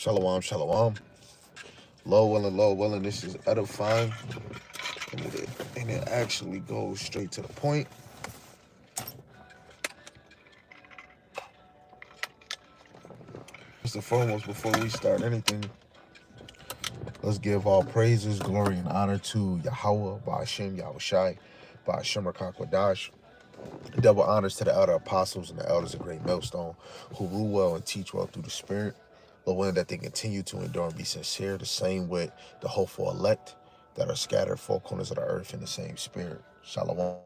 Shalom, shalom. Low willing, this is edifying. And it actually goes straight to the point. First and foremost, before we start anything, let's give all praises, glory, and honor to Yahawah, Bahasham, Yahawashi, Bahasham, Rakakwadash. Double honors to the elder apostles and the elders of Great Millstone who rule well and teach well through the Spirit. Lord willing that they continue to endure and be sincere, the same with the hopeful elect that are scattered four corners of the earth in the same spirit. Shalom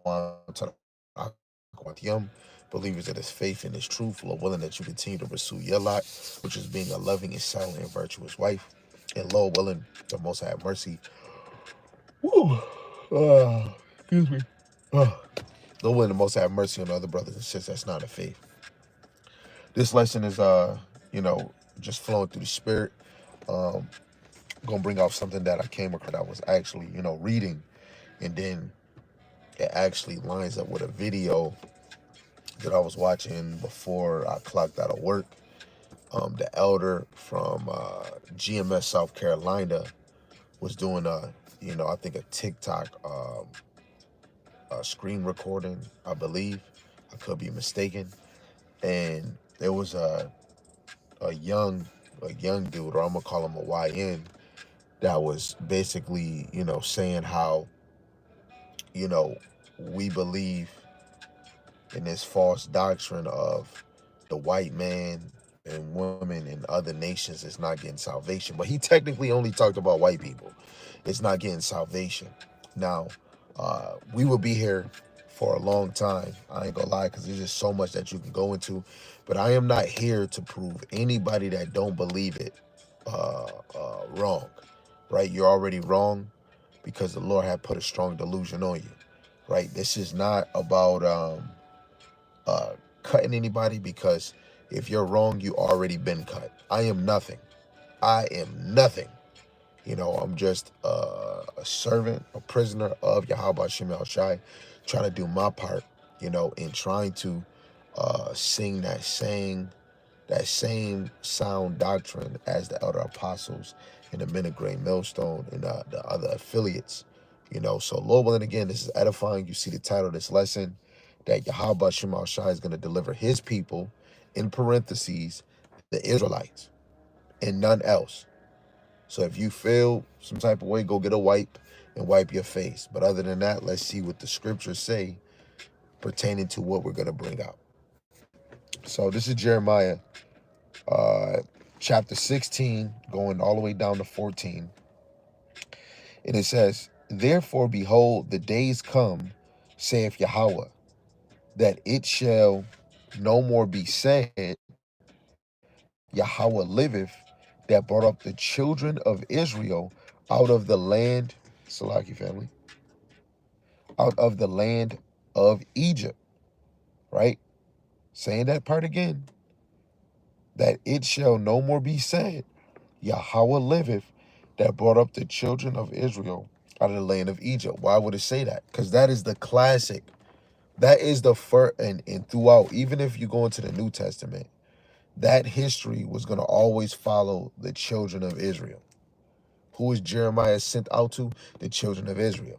to the believers of this faith and this truth. Lord willing that you continue to pursue your lot, which is being a loving and silent and virtuous wife. And Lord willing, the Most High have mercy. Woo. Excuse me. Lord willing, the Most High have mercy on other brothers and sisters that's not in faith. This lesson is, just flowing through the spirit. Gonna bring out something that I came across that I was actually, reading, and then it actually lines up with a video that I was watching before I clocked out of work. The elder from GMS, South Carolina, was doing I think a TikTok screen recording, I believe. I could be mistaken. And there was a young dude, or I'm gonna call him a YN, that was basically, saying how, we believe in this false doctrine of the white man and women in other nations is not getting salvation. But he technically only talked about white people. It's not getting salvation. Now, we will be here for a long time. I ain't gonna lie, because there's just so much that you can go into. But I am not here to prove anybody that don't believe it wrong, right? You're already wrong because the Lord had put a strong delusion on you, right? This is not about cutting anybody, because if you're wrong, you already been cut. I am nothing. I am nothing. I'm just a servant, a prisoner of Yahawah Shai, trying to do my part, in trying to sing that same sound doctrine as the elder apostles and the men of Great Millstone and the other affiliates. So Lord willing, again, this is edifying. You see the title of this lesson, that Yahawah Shai is going to deliver his people, in parentheses, the Israelites, and none else. So if you feel some type of way, go get a wipe and wipe your face. But other than that, let's see what the scriptures say pertaining to what we're going to bring out. So this is Jeremiah chapter 16, going all the way down to 14. And it says, "Therefore, behold, the days come, saith Yahawah, that it shall no more be said, Yahawah liveth, that brought up the children of Israel out of the land," Salaki family, "out of the land of Egypt," right? Saying that part again, "that it shall no more be said, Yahawah liveth, that brought up the children of Israel out of the land of Egypt." Why would it say that? Because that is the classic. That is the first, and throughout, even if you go into the New Testament, that history was going to always follow the children of Israel. Who is Jeremiah sent out to? The children of Israel.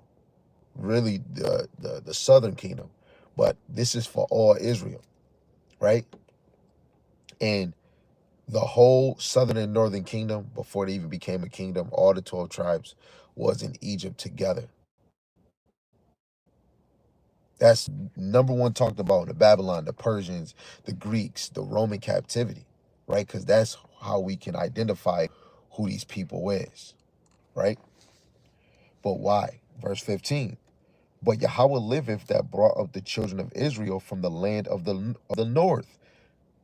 Really, the southern kingdom. But this is for all Israel, right? And the whole southern and northern kingdom, before they even became a kingdom, all the 12 tribes was in Egypt together. That's number one talked about in the Babylon, the Persians, the Greeks, the Roman captivity, right? Because that's how we can identify who these people is, right? But why? Verse 15. "But Yahawah liveth, that brought up the children of Israel from the land of the north."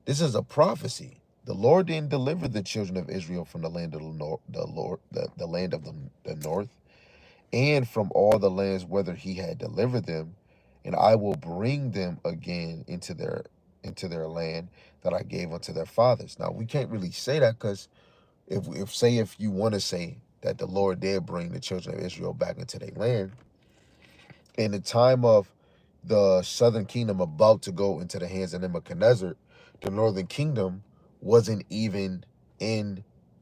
This is a prophecy. The Lord didn't deliver the children of Israel from the land of the north, the land of the north, and from all the lands whither he had delivered them, and I will bring them again into their land that I gave unto their fathers. Now we can't really say that, because if you want to say that the Lord did bring the children of Israel back into their land, in the time of the southern kingdom about to go into the hands of Nebuchadnezzar, the northern kingdom wasn't even in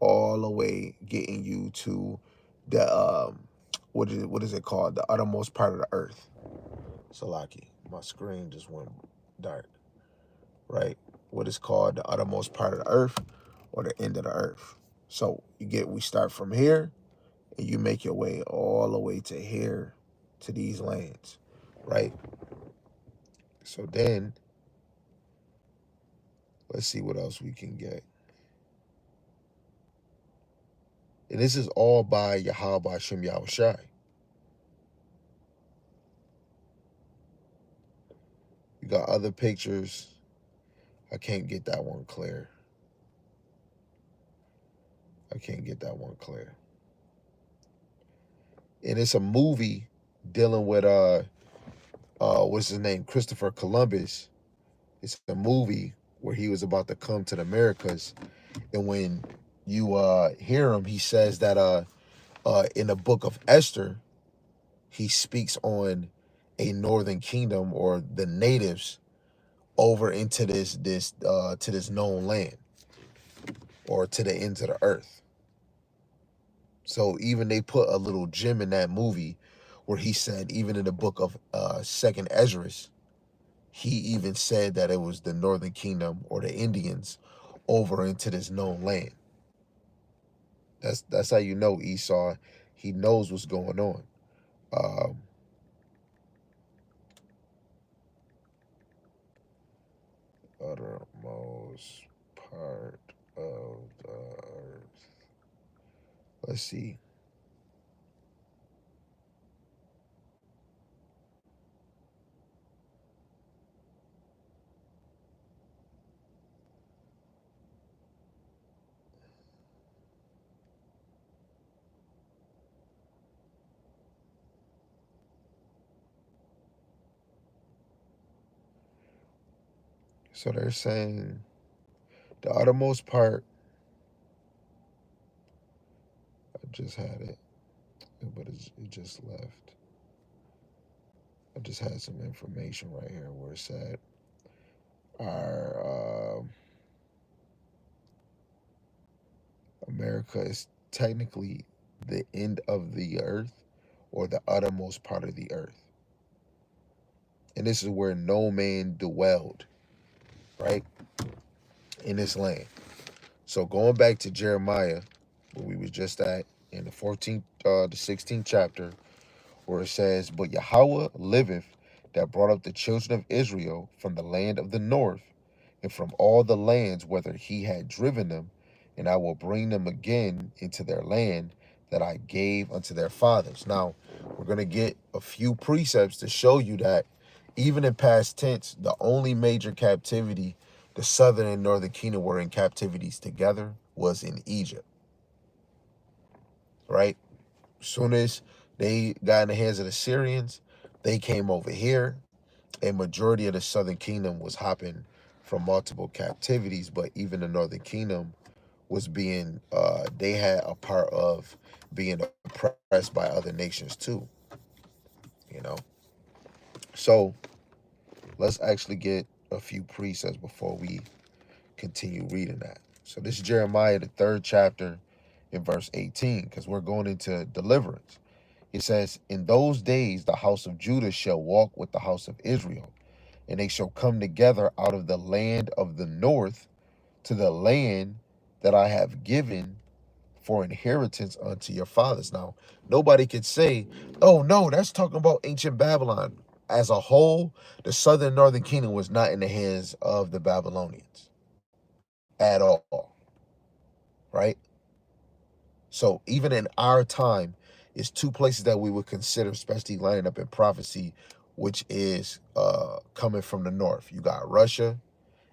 all the way getting you to the what is it called? The uttermost part of the earth. Salaki, my screen just went dark. Right? What is called the uttermost part of the earth, or the end of the earth. So we start from here, and you make your way all the way to here, to these lands, right? So then, let's see what else we can get. And this is all by Yahawah, Bahasham, Yahawashi. You got other pictures. I can't get that one clear. I can't get that one clear. And it's a movie dealing with what's his name? Christopher Columbus. It's a movie where he was about to come to the Americas, and when you hear him, he says that in the book of Esther, he speaks on a northern kingdom, or the natives, over into this to this known land, or to the ends of the earth. So even they put a little gem in that movie where he said, even in the book of Second Esdras, he even said that it was the northern kingdom, or the Indians, over into this known land. That's how you know Esau, he knows what's going on. Uttermost part of the earth. Let's see. So they're saying the uttermost part, I just had it, but it just left. I just had some information right here where it said our America is technically the end of the earth, or the uttermost part of the earth. And this is where no man dwelled, right? In this land. So going back to Jeremiah, where we was just at, in the 14th, the 16th chapter, where it says, "But Yahawah liveth, that brought up the children of Israel from the land of the north, and from all the lands whither he had driven them, and I will bring them again into their land that I gave unto their fathers." Now, we're going to get a few precepts to show you that even in past tense, the only major captivity the southern and northern kingdom were in captivities together was in Egypt, right? As soon as they got in the hands of the Syrians, they came over here. A majority of the southern kingdom was hopping from multiple captivities, but even the northern kingdom was being, they had a part of being oppressed by other nations too, you know? So let's actually get a few precepts before we continue reading that. So this is Jeremiah, the 3rd chapter, in verse 18, because we're going into deliverance. It says, "In those days the house of Judah shall walk with the house of Israel, and they shall come together out of the land of the north to the land that I have given for inheritance unto your fathers." Now, nobody could say, "Oh no, that's talking about ancient Babylon." As a whole, the southern and northern kingdom was not in the hands of the Babylonians at all, right? So even in our time, it's two places that we would consider, especially lining up in prophecy, which is coming from the north. You got Russia,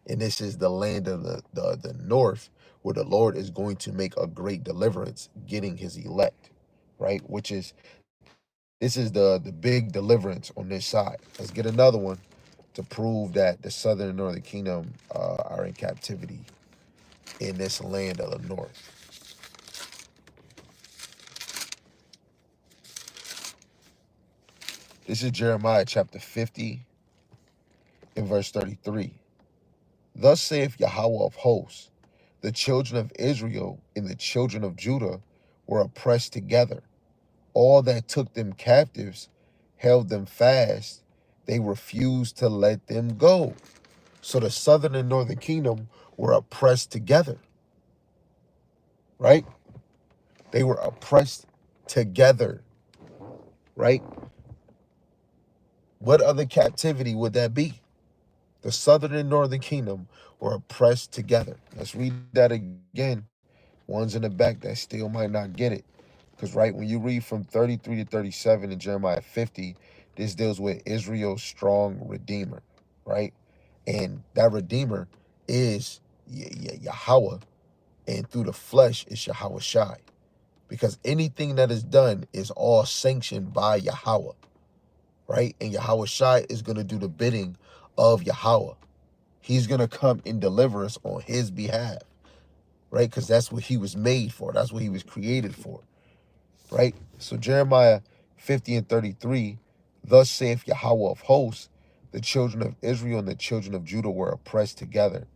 and this is the land of the north, where the Lord is going to make a great deliverance, getting his elect, right? This is the big deliverance on this side. Let's get another one to prove that the southern and northern kingdom are in captivity in this land of the north. This is Jeremiah chapter 50 and verse 33. "Thus saith Yahawah of hosts, The children of Israel and the children of Judah were oppressed together. All that took them captives held them fast. They refused to let them go. So the southern and northern kingdom were oppressed together, right? They were oppressed together, right? What other captivity would that be? The southern and northern kingdom were oppressed together. Let's read that again. Ones in the back that still might not get it. Because, right, when you read from 33 to 37 in Jeremiah 50, this deals with Israel's strong redeemer, right? And that redeemer is Yahawah, and through the flesh is Yahawashi. Because anything that is done is all sanctioned by Yahawah, right? And Yahawashi is going to do the bidding of Yahawah. He's going to come and deliver us on his behalf, right? Because that's what he was made for. That's what he was created for, right? So Jeremiah 50 and 33, thus saith Yahawah of hosts, the children of Israel and the children of Judah were oppressed together,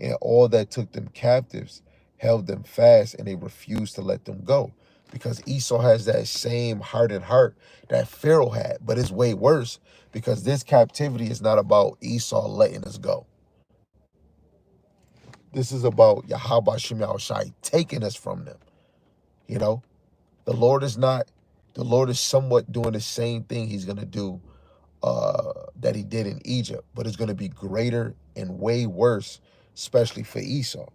and all that took them captives held them fast, and they refused to let them go. Because Esau has that same hardened heart that Pharaoh had, but it's way worse because this captivity is not about Esau letting us go. This is about Yahawashi taking us from them. You know, the Lord is somewhat doing the same thing he's going to do that he did in Egypt, but it's going to be greater and way worse, especially for Esau,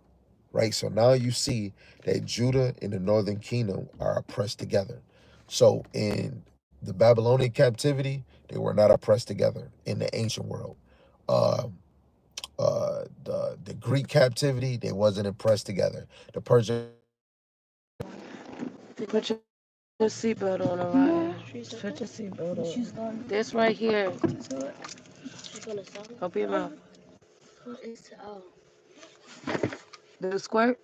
right? So now you see that Judah and the northern kingdom are oppressed together. So in the Babylonian captivity, they were not oppressed together in the ancient world. Uh, the Greek captivity, they wasn't oppressed together. The Persian. Put your seatbelt on, Orion. Put your seatbelt on. This right here. Open your mouth. The squirt?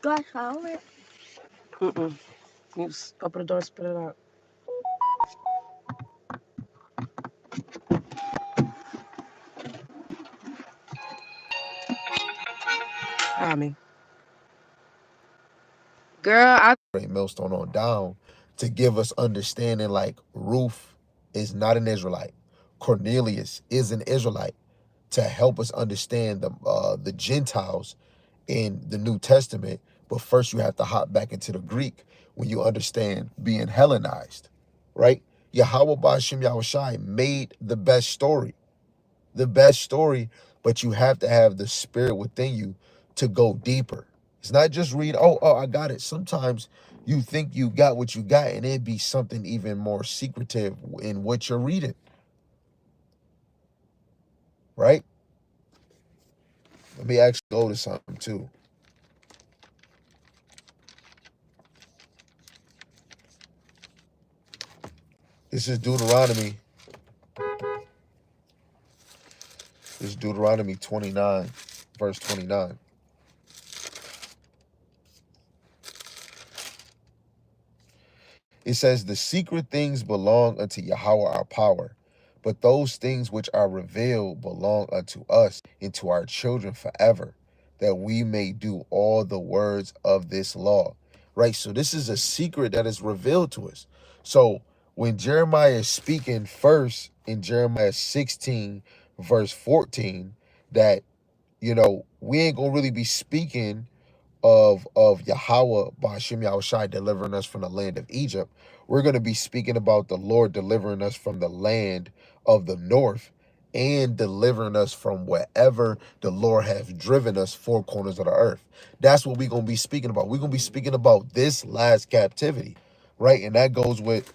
Do I swallow it? Mm-mm. You open the door, spit it out. Me. Girl, millstone on down to give us understanding, like Ruth is not an Israelite, Cornelius is an Israelite, to help us understand the Gentiles in the New Testament. But first you have to hop back into the Greek when you understand being Hellenized, right? Yahawah Bahasham Yahawashi made the best story, but you have to have the spirit within you to go deeper. It's not just read, oh, I got it. Sometimes you think you got what you got, and it'd be something even more secretive in what you're reading, right? Let me actually go to something too. This is Deuteronomy. This is Deuteronomy 29, verse 29. It says, the secret things belong unto Yahawah our power, but those things which are revealed belong unto us and to our children forever, that we may do all the words of this law. Right? So this is a secret that is revealed to us. So when Jeremiah is speaking first in Jeremiah 16, verse 14, that, we ain't gonna really be speaking of Yahawah Bahasham Yahawashi delivering us from the land of Egypt. We're going to be speaking about the Lord delivering us from the land of the north and delivering us from wherever the Lord has driven us, four corners of the earth. That's what we're going to be speaking about. We're going to be speaking about this last captivity, right? And that goes with,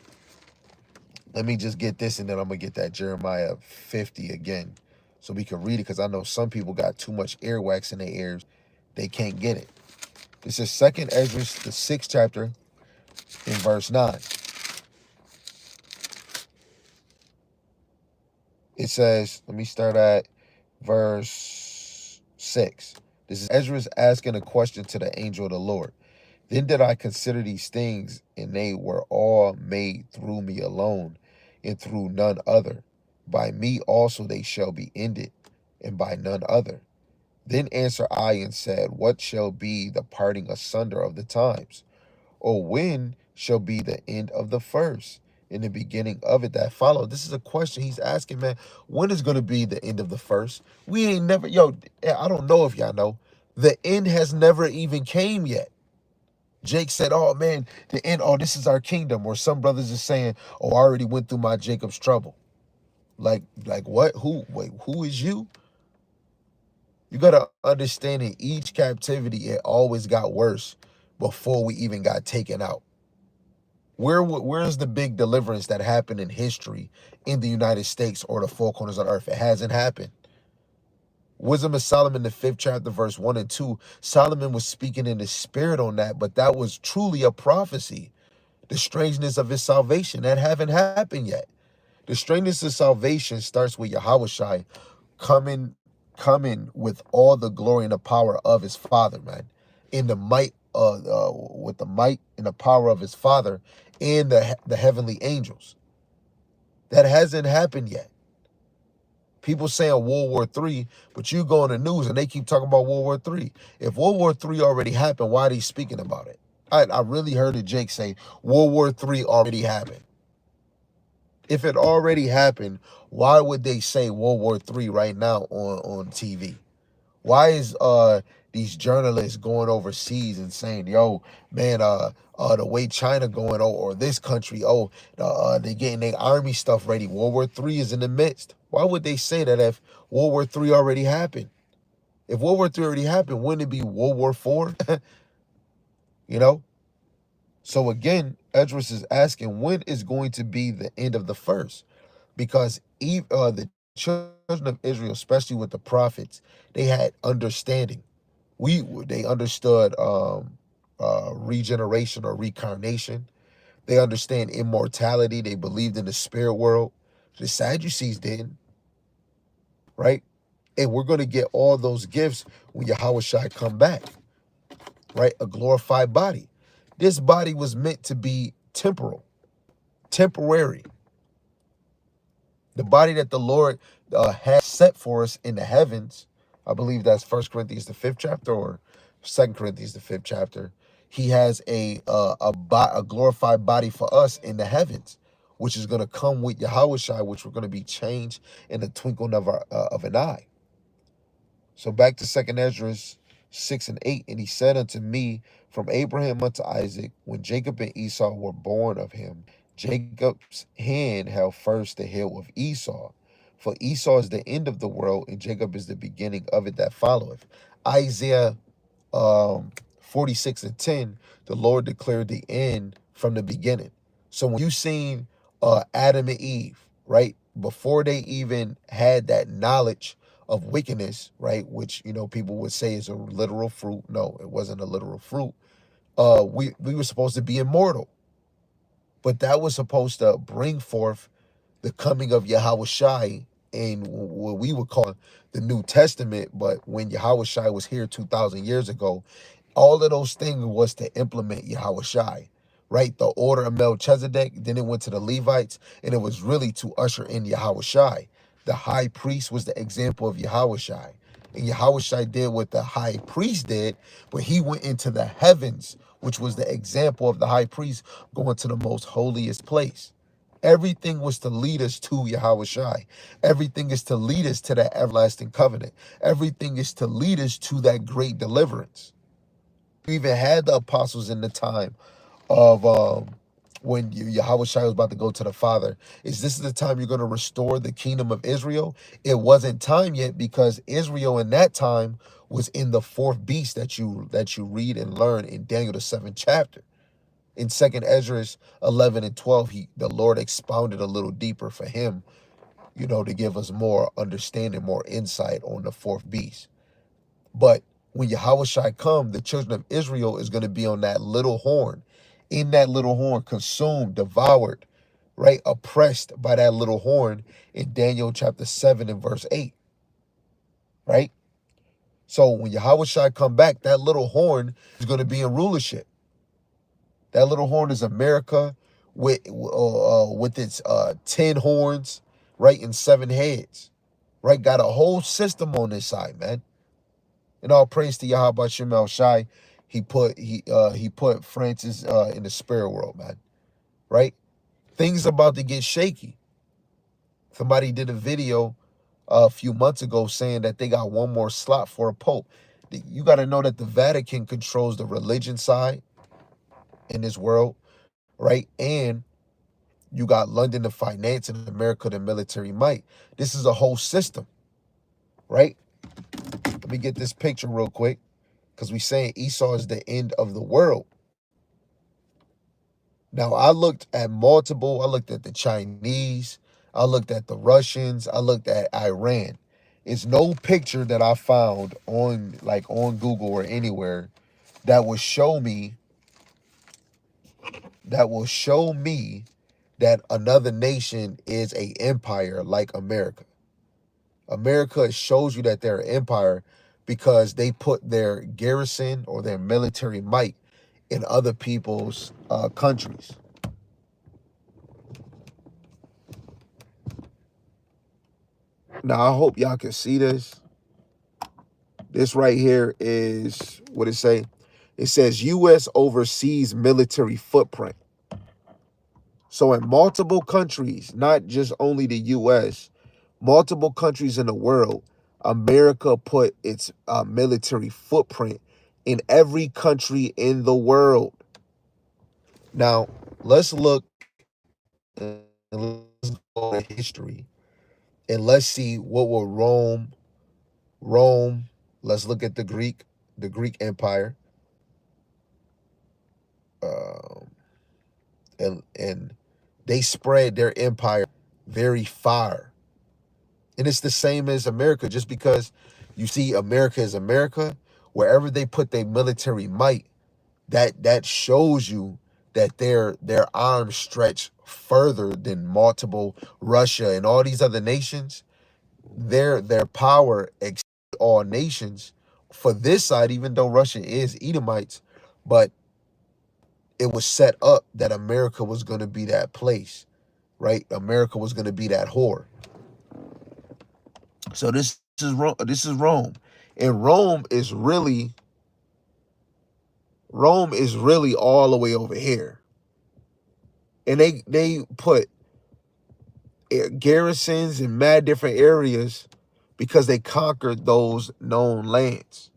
let me just get this, and then I'm going to get that Jeremiah 50 again so we can read it, because I know some people got too much earwax in their ears. They can't get it. This is 2nd Ezra, the 6th chapter, in verse 9. It says, let me start at verse 6. This is Ezra's asking a question to the angel of the Lord. Then did I consider these things, and they were all made through me alone. and through none other. By me also they shall be ended, and by none other. Then answered I and said, what shall be the parting asunder of the times? Or when shall be the end of the first, in the beginning of it that followed? This is a question he's asking, man. When is going to be the end of the first? We ain't never, yo, I don't know if y'all know, the end has never even came yet. Jake said, oh man, the end, oh, this is our kingdom. Or some brothers are saying, oh, I already went through my Jacob's trouble. Like what? Who? Wait, who is you? You gotta understand in each captivity, it always got worse before we even got taken out. Where's the big deliverance that happened in history in the United States or the four corners of the earth? It hasn't happened. Wisdom of Solomon, the 5th chapter, verse 1 and 2. Solomon was speaking in the spirit on that, but that was truly a prophecy. The strangeness of his salvation, that haven't happened yet. The strangeness of salvation starts with Yahawashi coming, coming with all the glory and the power of his father, man. In the might, with the might and the power of his father and the heavenly angels. That hasn't happened yet. People saying World War III, but you go on the news and they keep talking about World War III. If World War III already happened, why are they speaking about it? I really heard it, Jake say World War III already happened. If it already happened, why would they say World War III right now on TV? Why is these journalists going overseas and saying, yo, man, the way China going, or this country, they getting their army stuff ready. World War III is in the midst. Why would they say that if World War III already happened? If World War III already happened, wouldn't it be World War IV? You know? So again, Edris is asking, when is going to be the end of the first? Because the children of Israel, especially with the prophets, they had understanding. They understood regeneration or reincarnation. They understand immortality. They believed in the spirit world. The Sadducees didn't, right? And we're going to get all those gifts when Yahawashi come back, right? A glorified body. This body was meant to be temporal, temporary. The body that the Lord has set for us in the heavens, I believe that's 1 Corinthians the 5th chapter or 2 Corinthians the 5th chapter. He has a glorified body for us in the heavens, which is going to come with Yahawashi, which we're going to be changed in the twinkling of an eye. So back to 2nd Ezra 6 and 8. And he said unto me, from Abraham unto Isaac, when Jacob and Esau were born of him, Jacob's hand held first the heel of Esau. For Esau is the end of the world, and Jacob is the beginning of it that followeth. Isaiah 46 and 10, the Lord declared the end from the beginning. So when you seen Adam and Eve, right, before they even had that knowledge of wickedness, right, which people would say is a literal fruit. No, it wasn't a literal fruit. We were supposed to be immortal, but that was supposed to bring forth the coming of Yahawashi in what we would call the New Testament. But when Yahawashi was here 2,000 years ago, all of those things was to implement Yahawashi, right? The order of Melchizedek, then it went to the Levites, and it was really to usher in Yahawashi. The high priest was the example of Yahawashi. And Yahawashi did what the high priest did, but he went into the heavens, which was the example of the high priest going to the most holiest place. Everything was to lead us to Yahawashi. Everything is to lead us to that everlasting covenant. Everything is to lead us to that great deliverance. We even had the apostles in the time of when Yahawashi was about to go to the Father. Is this the time you're going to restore the kingdom of Israel? It wasn't time yet, because Israel in that time was in the fourth beast that you read and learn in Daniel the 7th chapter. In 2nd Ezra 11 and 12, the Lord expounded a little deeper for him, to give us more understanding, more insight on the fourth beast. But when Yahawashi come, the children of Israel is going to be on that little horn, in that little horn, consumed, devoured, right? Oppressed by that little horn in Daniel chapter 7 and verse 8, right? So when Yahawashi come back, that little horn is going to be in rulership. That little horn is America, with its 10 horns, right, and 7 heads, right? Got a whole system on this side, man. And all praise to Yahawah Shai. He put Francis in the spirit world, man. Right? Things about to get shaky. Somebody did a video a few months ago saying that they got one more slot for a pope. You got to know that the Vatican controls the religion side in this world, right? And you got London the finance and America the military might. This is a whole system, right? Let me get this picture real quick, because we saying Esau is the end of the world. Now, I looked at the Chinese, I looked at the Russians, I looked at Iran. It's no picture that I found on Google or anywhere that will show me that another nation is a empire like America. America shows you that they're an empire because they put their garrison or their military might in other people's countries. Now, I hope y'all can see this. This right here is what it say. It says U.S. overseas military footprint. So in multiple countries, not just only the U.S., multiple countries in the world, America put its military footprint in every country in the world. Now, let's look and let's go to history and let's see what will Rome. Let's look at the Greek Empire, um, and they spread their empire very far. And it's the same as America. Just because you see America is America, wherever they put their military might, that shows you that their arms stretch further than multiple Russia and all these other nations. Their power exceeds all nations for this side, even though Russia is Edomites, but it was set up that America was going to be that place, right? America was going to be that whore. So this is Rome. This is Rome, and Rome is really all the way over here, and they put garrisons in mad different areas because they conquered those known lands.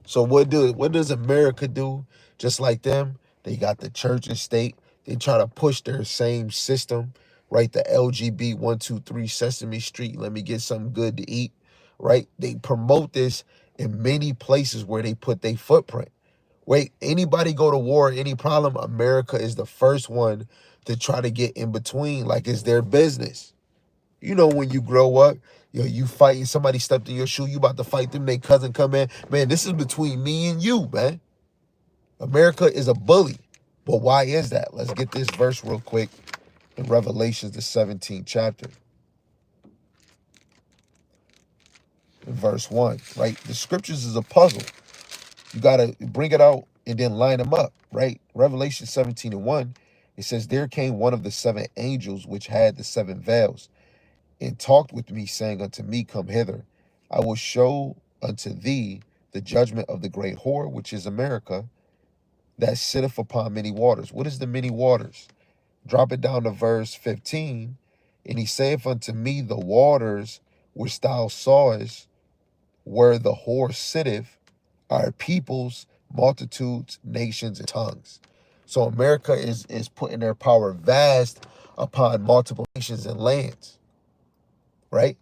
So what does America do? Just like them, they got the church and state. They try to push their same system, right? The LGB 123 Sesame Street. Let me get something good to eat, right? They promote this in many places where they put their footprint. Wait, anybody go to war, any problem? America is the first one to try to get in between, like it's their business. You know, when you grow up, you fighting, somebody stepped in your shoe, you about to fight them, they cousin come in. Man, this is between me and you, man. America is a bully. But why is that? Let's get this verse real quick in Revelations, the 17th chapter. In verse 1, right? The scriptures is a puzzle. You got to bring it out and then line them up, right? Revelation 17:1, it says, there came one of the 7 angels which had the 7 veils, and talked with me, saying unto me, come hither. I will show unto thee the judgment of the great whore, which is America, that sitteth upon many waters. What is the many waters? Drop it down to verse 15. And he saith unto me, the waters which thou sawest, where the whore sitteth, are peoples, multitudes, nations, and tongues. So America is putting their power vast upon multiple nations and lands, right?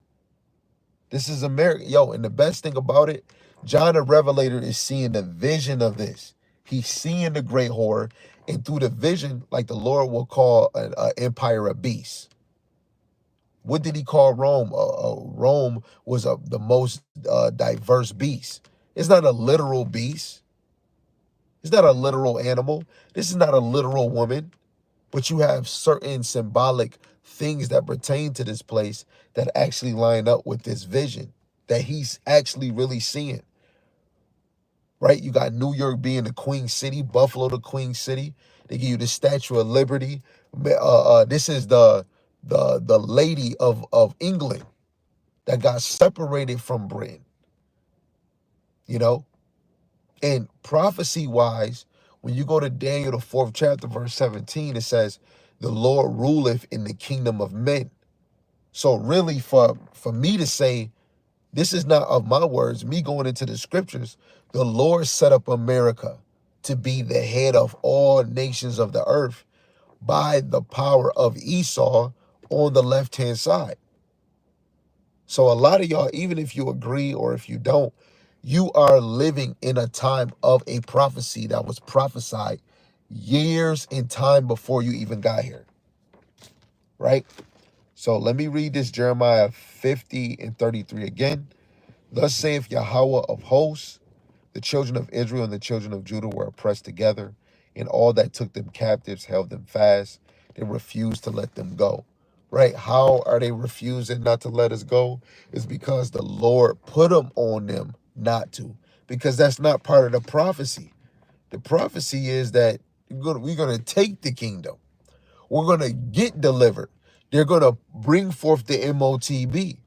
This is America. Yo, and the best thing about it, John the Revelator is seeing the vision of this. He's seeing the great horror, and through the vision, like the Lord will call an empire a beast. What did he call Rome? Rome was the most diverse beast. It's not a literal beast. It's not a literal animal. This is not a literal woman. But you have certain symbolic things that pertain to this place that actually line up with this vision that he's actually really seeing, right? You got New York being the Queen City, Buffalo the Queen City. They give you the Statue of Liberty. This is the lady of England that got separated from Britain, you know? And prophecy wise, when you go to Daniel, the 4th chapter, verse 17, it says, the Lord ruleth in the kingdom of men. So really for me to say, this is not of my words, me going into the scriptures, the Lord set up America to be the head of all nations of the earth by the power of Esau on the left-hand side. So a lot of y'all, even if you agree or if you don't, you are living in a time of a prophecy that was prophesied years in time before you even got here, right? So let me read this Jeremiah 50 and 33 again. Thus saith Yahawah of hosts, the children of Israel and the children of Judah were oppressed together, and all that took them captives held them fast. They refused to let them go. Right? How are they refusing not to let us go? It's because the Lord put them on them not to. Because that's not part of the prophecy. The prophecy is that we're going to take the kingdom. We're going to get delivered. They're going to bring forth the MOTB,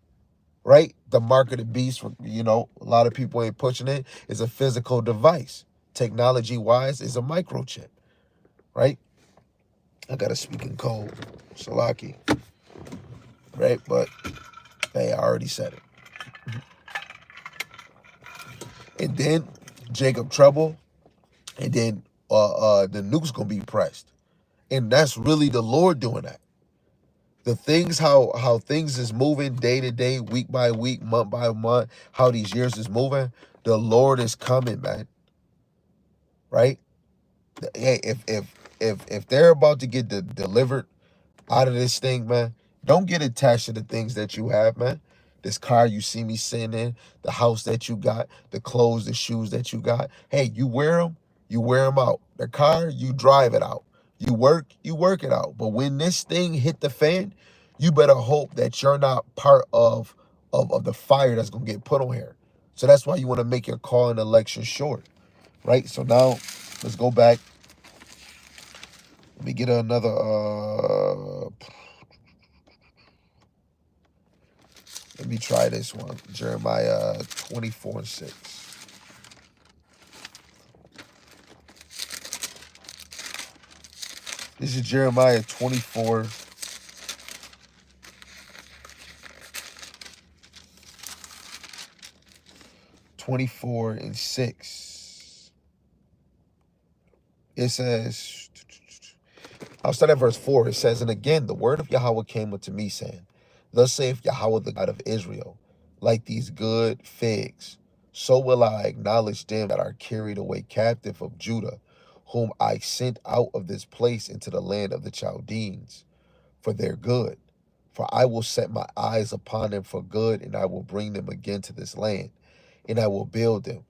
right? The mark of the beast, you know, a lot of people ain't pushing it. It's a physical device. Technology wise, is a microchip, right? I gotta speak in code, Salaki, right? But hey, I already said it. And then Jacob trouble, and then the nuke's gonna be pressed, and that's really the Lord doing that. The things how things is moving day to day, week by week, month by month, how these years is moving, the Lord is coming, man, right? Hey, if they're about to get delivered out of this thing, man, don't get attached to the things that you have, man. This car you see me sitting in, the house that you got, the clothes, the shoes that you got. Hey, you wear them out. The car, you drive it out. You work it out. But when this thing hit the fan, you better hope that you're not part of the fire that's gonna get put on here. So that's why you want to make your call and election short, right? So now let's go back. Let me get another let me try this one. Jeremiah 24 and 6. This is Jeremiah 24, 24 and 6. It says, I'll start at verse 4. It says, and again, the word of Yahawah came unto me, saying, thus saith Yahawah, the God of Israel, like these good figs, so will I acknowledge them that are carried away captive of Judah, whom I sent out of this place into the land of the Chaldeans, for their good. For I will set my eyes upon them for good, and I will bring them again to this land, and I will build them,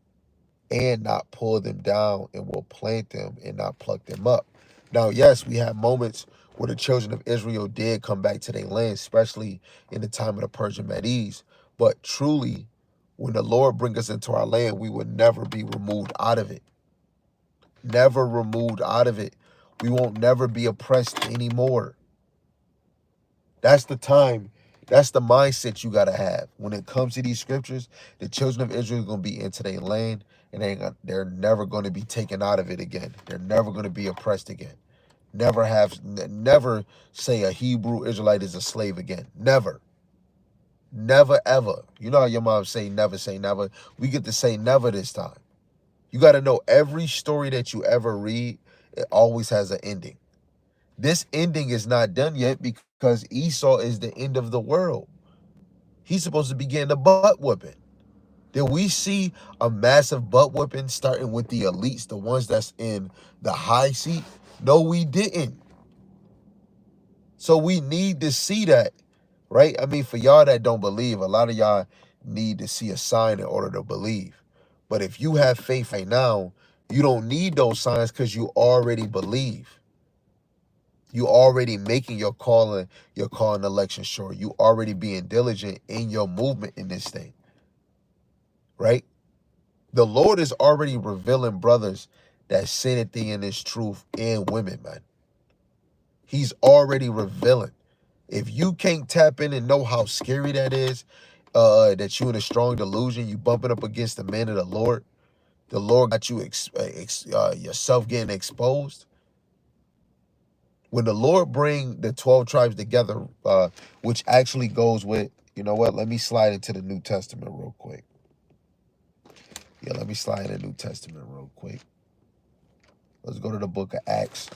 and not pull them down, and will plant them and not pluck them up. Now, yes, we have moments where the children of Israel did come back to their land, especially in the time of the Persian Medes. But truly, when the Lord bring us into our land, we would never be removed out of it. Never removed out of it. We won't never be oppressed anymore. That's the time. That's the mindset you got to have. When it comes to these scriptures, the children of Israel are going to be into their land, and they're never going to be taken out of it again. They're never going to be oppressed again. Never say a Hebrew Israelite is a slave again. Never. Never, ever. You know how your mom say never. We get to say never this time. You got to know every story that you ever read, it always has an ending. This ending is not done yet because Esau is the end of the world. He's supposed to be getting a butt whooping. Did we see a massive butt whooping starting with the elites, the ones that's in the high seat? No, we didn't. So we need to see that, right? I mean, for y'all that don't believe, a lot of y'all need to see a sign in order to believe. But if you have faith right now, you don't need those signs because you already believe. You already making your calling election sure. You already being diligent in your movement in this thing, right? The Lord is already revealing brothers that say that they in this truth and women, man. He's already revealing. If you can't tap in and know how scary that is, that you in a strong delusion, you bumping up against the man of the Lord got you yourself getting exposed. When the Lord bring the 12 tribes together, which actually goes with, you know what? Let me slide into the New Testament real quick. Yeah, let me slide in the New Testament real quick. Let's go to the book of Acts,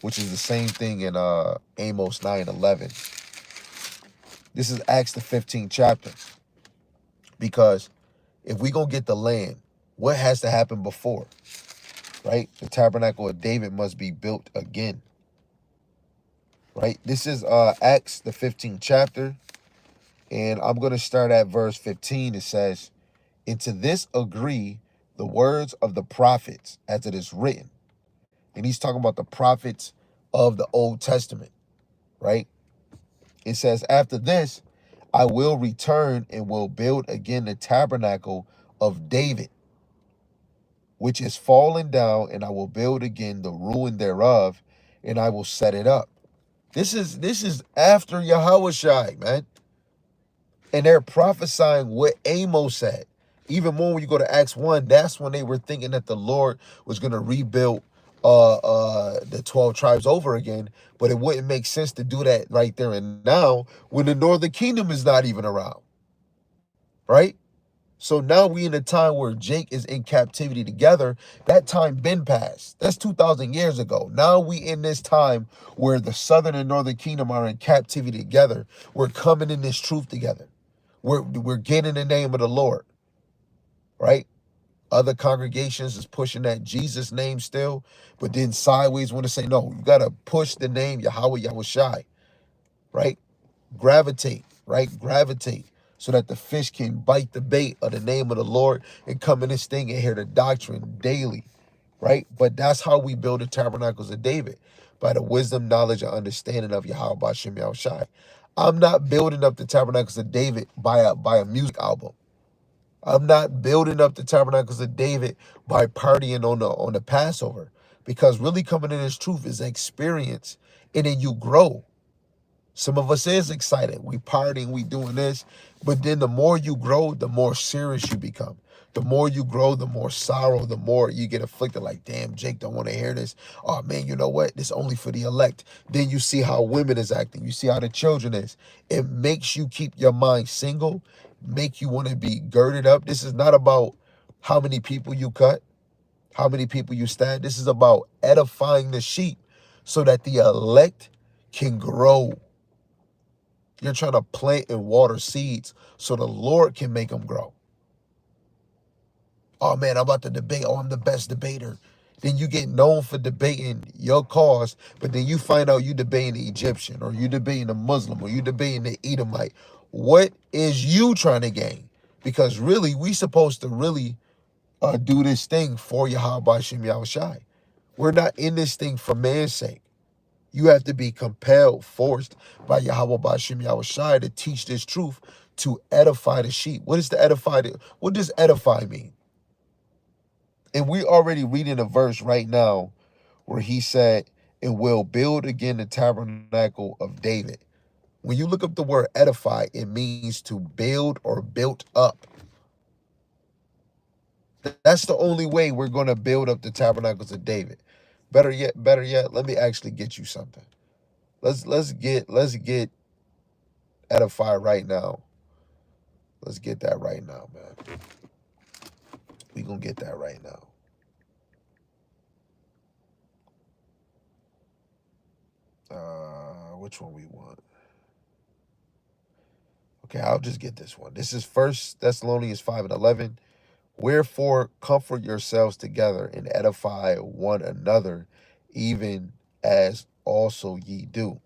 which is the same thing in Amos 9:11. This is Acts the 15th chapter. Because if we gonna get the land, what has to happen before? Right? The tabernacle of David must be built again. Right? This is Acts the 15th chapter. And I'm gonna start at verse 15. It says, "And to this agree the words of the prophets as it is written." And he's talking about the prophets of the Old Testament, right? It says, "After this, I will return and will build again the tabernacle of David, which is fallen down, and I will build again the ruin thereof, and I will set it up." This is after Yahawashi, man. And they're prophesying what Amos said. Even more when you go to Acts 1, that's when they were thinking that the Lord was going to rebuild the 12 tribes over again. But it wouldn't make sense to do that right there and now when the northern kingdom is not even around. Right? So now we in a time where Jake is in captivity together. That time been passed. That's 2,000 years ago. Now we in this time where the southern and northern kingdom are in captivity together. We're coming in this truth together. We're getting the name of the Lord, right? Other congregations is pushing that Jesus name still, but then sideways want to say, no, you got to push the name Yahawah, Yahawashi, right? Gravitate, right? Gravitate so that the fish can bite the bait of the name of the Lord and come in this thing and hear the doctrine daily, right? But that's how we build the tabernacles of David, by the wisdom, knowledge, and understanding of Yahweh Bahasham Yahawashi. I'm not building up the tabernacles of David by a music album. I'm not building up the tabernacles of David by partying on the Passover. Because really coming in this truth is experience, and then you grow. Some of us is excited. We partying, we doing this. But then the more you grow, the more serious you become. The more you grow, the more sorrow, the more you get afflicted. Like, damn, Jake don't want to hear this. Oh, man, you know what? This only for the elect. Then you see how women is acting. You see how the children is. It makes you keep your mind single, make you want to be girded up. This is not about how many people you cut, how many people you stab. This is about edifying the sheep so that the elect can grow. You're trying to plant and water seeds so the Lord can make them grow. Oh man, I'm about to debate. Oh, I'm the best debater. Then you get known for debating your cause, but then you find out you debating the Egyptian, or you debating the Muslim, or you debating the Edomite. What is you trying to gain? Because really, we supposed to really do this thing for Yahweh Bahasham Yahawashi. We're not in this thing for man's sake. You have to be compelled, forced by Yahweh Bahasham Yahawashi to teach this truth, to edify the sheep. What is to edify? What does edify mean? And we already reading a verse right now where he said, "And will build again the tabernacle of David." When you look up the word edify, it means to build or built up. That's the only way we're going to build up the tabernacles of David. Better yet, let me actually get you something. Let's get edify right now. Let's get that right now, man. We gonna get that right now. Which one we want? Okay, I'll just get this one. This is First Thessalonians 5:11. "Wherefore comfort yourselves together and edify one another, even as also ye do."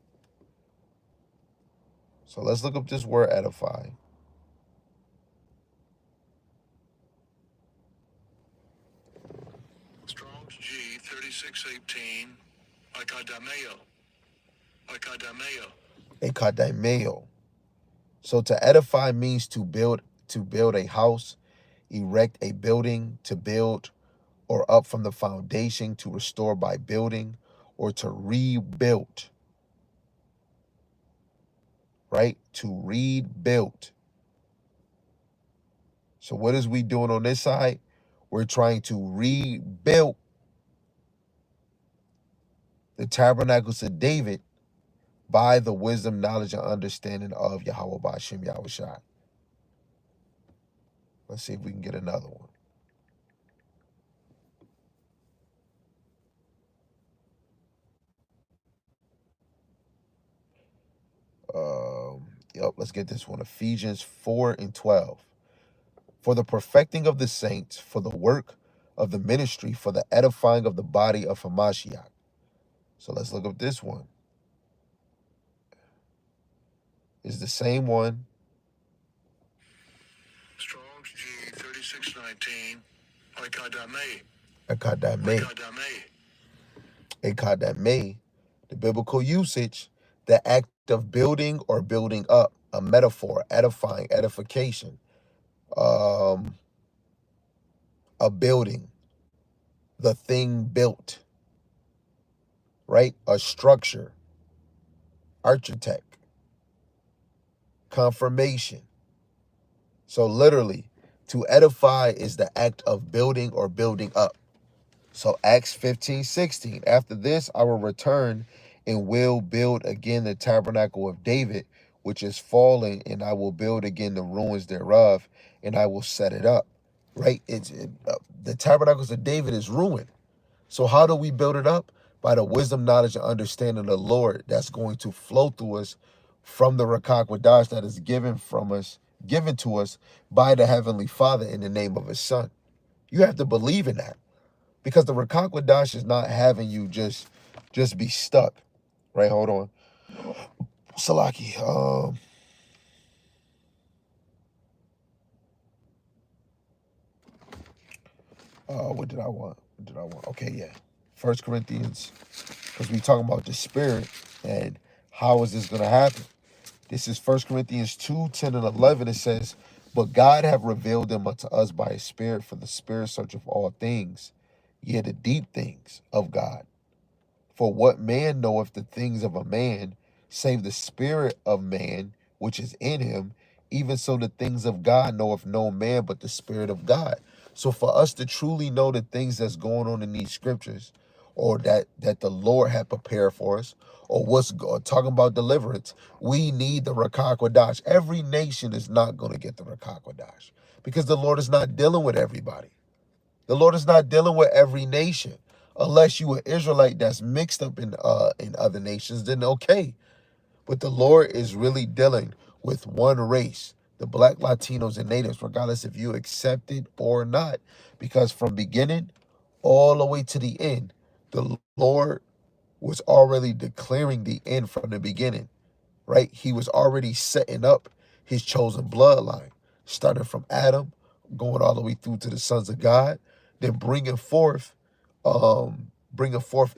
So let's look up this word edify. Strong's G 3618, akadameo. Akadameo. Ekadaimeo. So to edify means to build a house, erect a building, to build or up from the foundation, to restore by building, or to rebuild, right? To rebuild. So what is we doing on this side? We're trying to rebuild the tabernacles of David by the wisdom, knowledge, and understanding of Yahawah Bahasham Yahawashi. Let's see if we can get another one. Let's get this one. Ephesians 4:12. For the perfecting of the saints, for the work of the ministry, for the edifying of the body of Hamashiach. So let's look up this one. It's the same one. Strong's G 3619. Akadame. Akadame. Akadame. Akadame. The biblical usage, the act of building or building up, a metaphor, edifying, edification, a building, the thing built, right? A structure, architect, confirmation. So literally, to edify is the act of building or building up. So Acts 15:16. After this, I will return and will build again the tabernacle of David, which is fallen, and I will build again the ruins thereof, and I will set it up. Right? The tabernacles of David is ruined. So how do we build it up? By the wisdom, knowledge, and understanding of the Lord that's going to flow through us from the Rakak Wadash that is given to us by the Heavenly Father in the name of His Son. You have to believe in that. Because the Rakak Wadash is not having you just be stuck. Right, hold on. Salaki. What did I want? Okay, yeah. 1 Corinthians, because we talking about the spirit and how is this gonna happen? This is 1 Corinthians 2:10 and 11. It says, but God have revealed them unto us by His Spirit, for the Spirit searcheth all things, yea, the deep things of God. For what man knoweth the things of a man, save the spirit of man which is in him? Even so the things of God knoweth no man but the Spirit of God. So for us to truly know the things that's going on in these scriptures, or that the Lord had prepared for us, or talking about deliverance, we need the Rakak Wadash. Every nation is not going to get the Rakak Wadash because the Lord is not dealing with everybody. The Lord is not dealing with every nation. Unless you an Israelite that's mixed up in other nations, then okay. But the Lord is really dealing with one race, the Black, Latinos, and Natives, regardless if you accept it or not. Because from beginning all the way to the end, the Lord was already declaring the end from the beginning, right? He was already setting up His chosen bloodline, starting from Adam, going all the way through to the sons of God, then bringing forth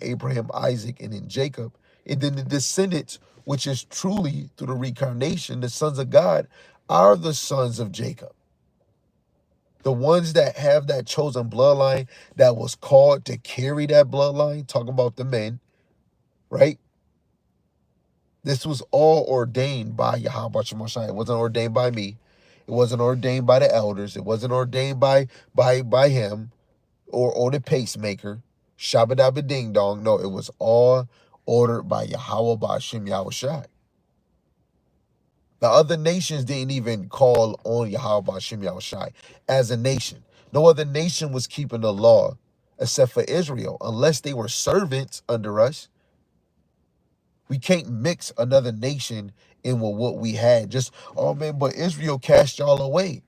Abraham, Isaac, and then Jacob, and then the descendants, which is truly through the reincarnation, the sons of God are the sons of Jacob. The ones that have that chosen bloodline that was called to carry that bloodline, talking about the men, right? This was all ordained by Yahawah. It wasn't ordained by me. It wasn't ordained by the elders. It wasn't ordained by him or the pacemaker. Shabba dabba ding dong. No, it was all ordered by Yahawah Bahasham Yahawashi. The other nations didn't even call on Yahawah Bahasham Yahawashi as a nation. No other nation was keeping the law except for Israel, unless they were servants under us. We can't mix another nation in with what we had. Just, oh man, but Israel cast y'all away.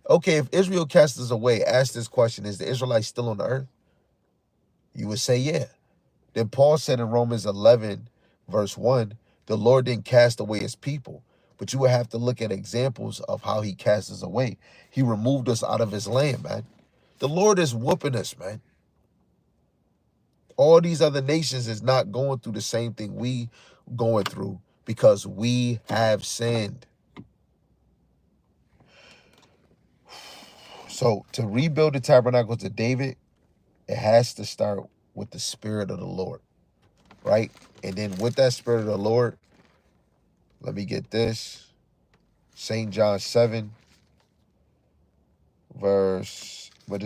Okay, if Israel cast us away, ask this question: is the Israelites still on the earth? You would say, yeah. Then Paul said in Romans 11, verse 1, the Lord didn't cast away His people. But you would have to look at examples of how He cast us away. He removed us out of His land, man. The Lord is whooping us, man. All these other nations is not going through the same thing we going through because we have sinned. So to rebuild the tabernacles of David, It has to start with the Spirit of the Lord, right? And then with that Spirit of the Lord, let me get this. St. John 7, verse, I'm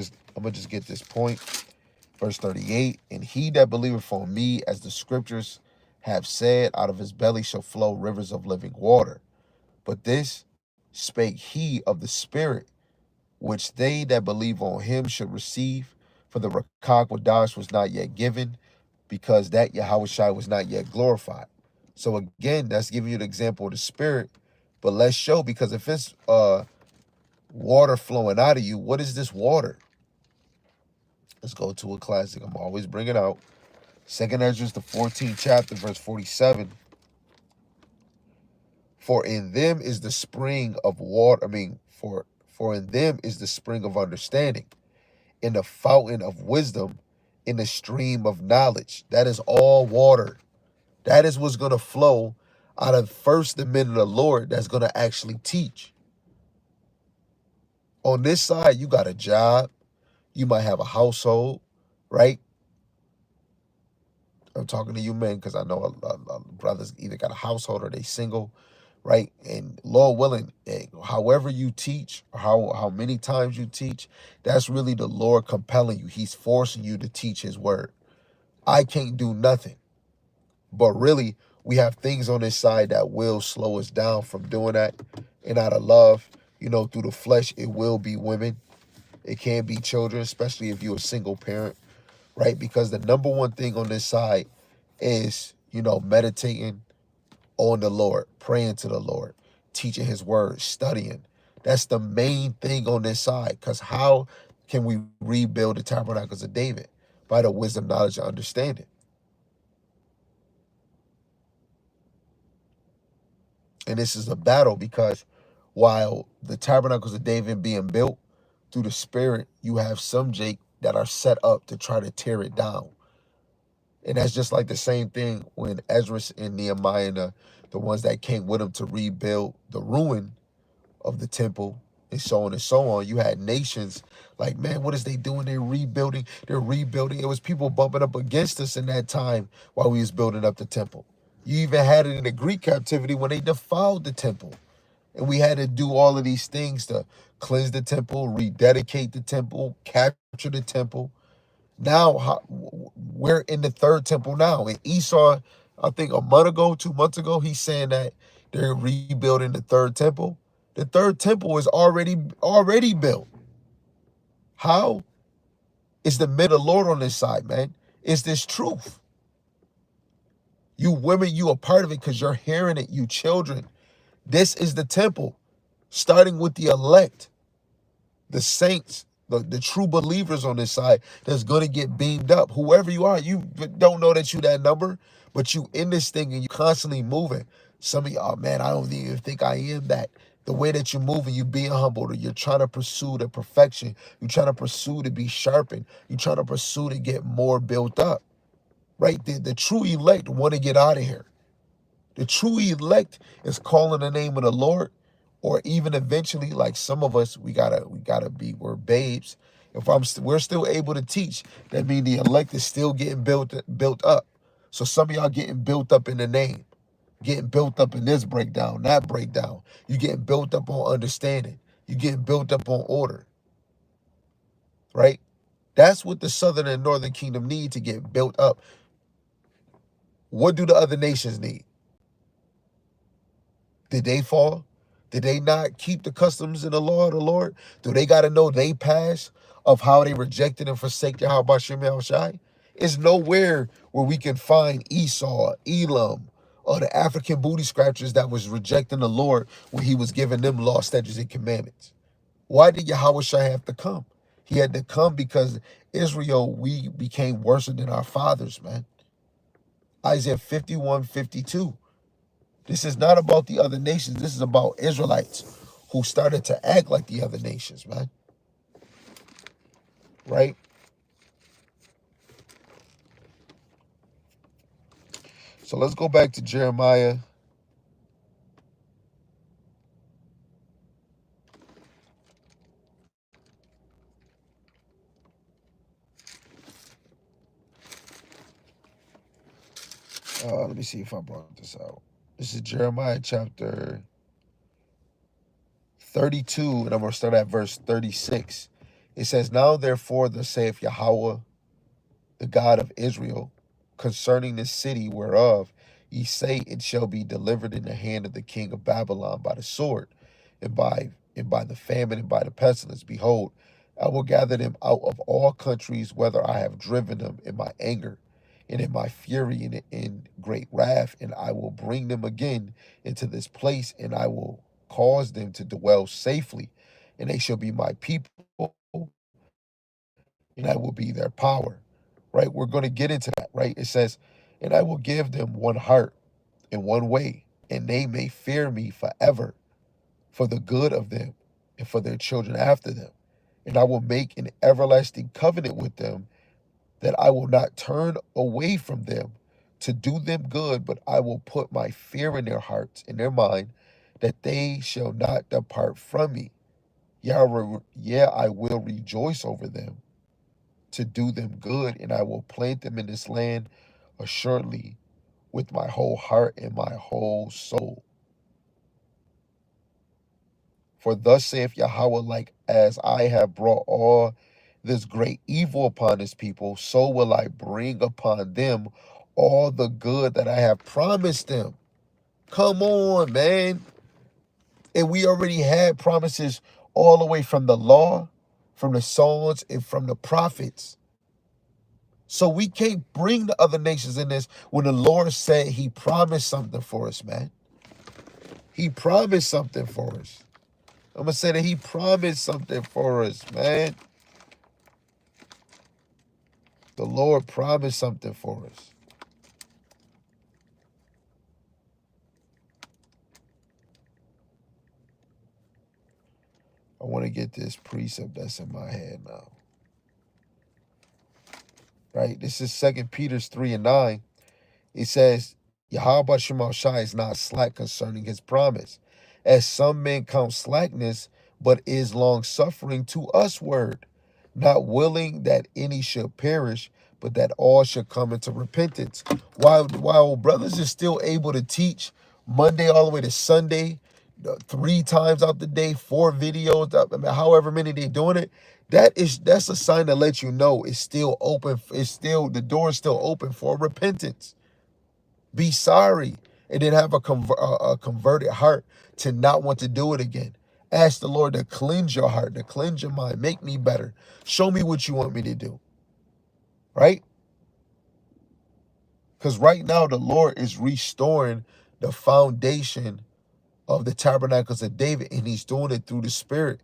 gonna just get this point. Verse 38, and he that believeth on me, as the scriptures have said, out of his belly shall flow rivers of living water. But this spake he of the Spirit, which they that believe on him should receive. For the Rakakwadas was not yet given, because that Yahawashi was not yet glorified. So again, that's giving you the example of the Spirit. But let's show, because if it's water flowing out of you, what is this water? Let's go to a classic I'm always bringing out. Second Ezra, the 14th chapter, verse 47. For in them is the spring of water. For in them is the spring of understanding, in the fountain of wisdom, in the stream of knowledge. That is all water. That is what's going to flow out of first the men of the Lord that's going to actually teach. On this side, you got a job. You might have a household, right? I'm talking to you men because I know brothers either got a household or they single, right? And Lord willing, however you teach, or how many times you teach, that's really the Lord compelling you. He's forcing you to teach his word. I can't do nothing. But really, we have things on this side that will slow us down from doing that. And out of love, through the flesh, it will be women. It can be children, especially if you're a single parent, right? Because the number one thing on this side is, meditating on the Lord, praying to the Lord, teaching his word, studying. That's the main thing on this side. Because how can we rebuild the tabernacles of David? By the wisdom, knowledge, and understanding. And this is a battle because while the tabernacles of David being built through the Spirit, you have some Jake that are set up to try to tear it down. And that's just like the same thing when Ezra and Nehemiah and the ones that came with him to rebuild the ruin of the temple and so on and so on. You had nations like, man, what is they doing? They're rebuilding. They're rebuilding. It was people bumping up against us in that time while we was building up the temple. You even had it in the Greek captivity when they defiled the temple. And we had to do all of these things to cleanse the temple, rededicate the temple, capture the temple. Now we're in the third temple now. And Esau, I think a month ago, 2 months ago, he's saying that they're rebuilding the third temple. The third temple is already built. How? It's the men of the Lord on this side, man. It's this truth. You women, you a part of it because you're hearing it, you children. This is the temple, starting with the elect, the saints, the true believers on this side that's going to get beamed up. Whoever you are, you don't know that you that number, but you in this thing and you constantly moving. Some of y'all, man, I don't even think I am that. The way that you're moving, you being humbled, or you're trying to pursue the perfection. You're trying to pursue to be sharpened. You're trying to pursue to get more built up, right? The true elect want to get out of here. The true elect is calling the name of the Lord, or even eventually, like some of us, we're babes. If we're still able to teach, that means the elect is still getting built up. So some of y'all getting built up in the name, getting built up in this breakdown, that breakdown. You getting built up on understanding. You getting built up on order, right? That's what the southern and northern kingdom need to get built up. What do the other nations need? Did they fall? Did they not keep the customs and the law of the Lord? Do they got to know they past of how they rejected and forsake Bahasham Yahawashi? It's nowhere where we can find Esau, Elam, or the African booty scratchers that was rejecting the Lord when he was giving them law, statutes, and commandments. Why did Yahawashi have to come? He had to come because Israel, we became worse than our fathers, man. Isaiah 51:52. This is not about the other nations. This is about Israelites who started to act like the other nations, man. Right? So let's go back to Jeremiah. Let me see if I brought this out. This is Jeremiah chapter 32, and I'm going to start at verse 36. It says, Now therefore, thus saith Yahawah, the God of Israel, concerning this city whereof ye say it shall be delivered in the hand of the king of Babylon by the sword, and by the famine, and by the pestilence. Behold, I will gather them out of all countries, whether I have driven them in my anger, and in my fury, and in great wrath, and I will bring them again into this place, and I will cause them to dwell safely, and they shall be my people, and I will be their power. Right? We're going to get into that, right? It says, and I will give them one heart and one way, and they may fear me forever, for the good of them and for their children after them. And I will make an everlasting covenant with them, that I will not turn away from them to do them good, but I will put my fear in their hearts, in their mind, that they shall not depart from me. Yeah, I will rejoice over them to do them good, and I will plant them in this land assuredly with my whole heart and my whole soul. For thus saith Yahweh, like as I have brought all this great evil upon this people, so will I bring upon them all the good that I have promised them. Come on, man. And we already had promises all the way from the law, from the Psalms, and from the prophets. So we can't bring the other nations in this when the Lord said he promised something for us, man. He promised something for us. I'm going to say that he promised something for us, man. The Lord promised something for us. I want to get this precept that's in my head now. Right? This is 2 Peter 3:9. It says, Yahawah Shemashai is not slack concerning his promise, as some men count slackness, but is long suffering to usward, not willing that any should perish, but that all should come into repentance. While brothers is still able to teach Monday all the way to Sunday, 3 times out the day, 4 videos, I mean, however many they doing it, that's a sign to let you know it's still open. It's still, the door is still open for repentance. Be sorry, and then have a converted heart to not want to do it again. Ask the Lord to cleanse your heart, to cleanse your mind, make me better. Show me what you want me to do, right? Because right now the Lord is restoring the foundation of the tabernacles of David, and he's doing it through the Spirit,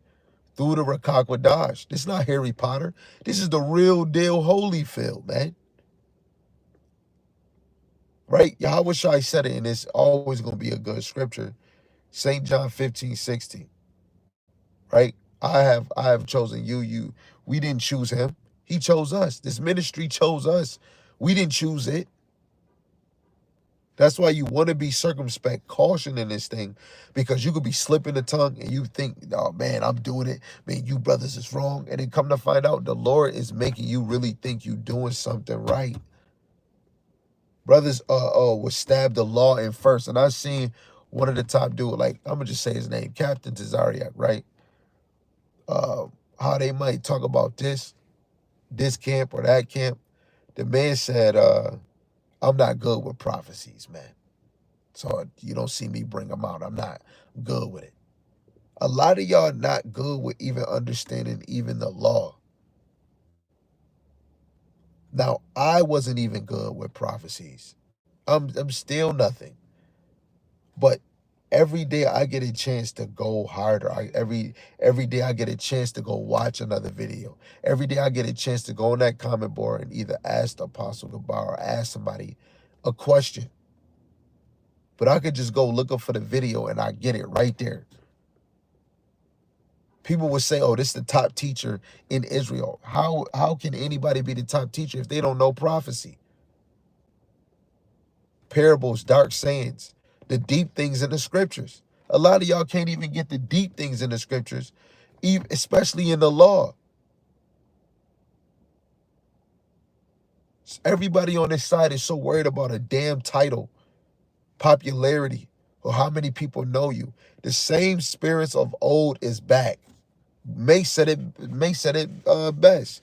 through the Rakakwadash. This is not Harry Potter. This is the real deal Holyfield, man. Right? Yahawashi said it, and it's always going to be a good scripture. St. John 15:16. Right? I have chosen you. We didn't choose him. He chose us. This ministry chose us. We didn't choose it. That's why you want to be circumspect, caution in this thing, because you could be slipping the tongue and you think, oh man, I'm doing it. Man, you brothers is wrong. And then come to find out the Lord is making you really think you doing something right. Brothers was stabbed the law in first. And I seen one of the top dude, like, I'm gonna just say his name, Captain Tazariak, right? How they might talk about this camp or that camp. The man said, I'm not good with prophecies, man. So you don't see me bring them out. I'm not good with it. A lot of y'all not good with even understanding even the law. Now, I wasn't even good with prophecies. I'm still nothing. But every day I get a chance to go harder. Every day I get a chance to go watch another video. Every day I get a chance to go on that comment board and either ask the Apostle Gabar or ask somebody a question. But I could just go looking for the video and I get it right there. People would say, oh, this is the top teacher in Israel. How can anybody be the top teacher if they don't know prophecy? Parables, dark sayings, the deep things in the scriptures. A lot of y'all can't even get the deep things in the scriptures, especially in the law. Everybody on this side is so worried about a damn title, popularity, or how many people know you. The same spirits of old is back. May said it best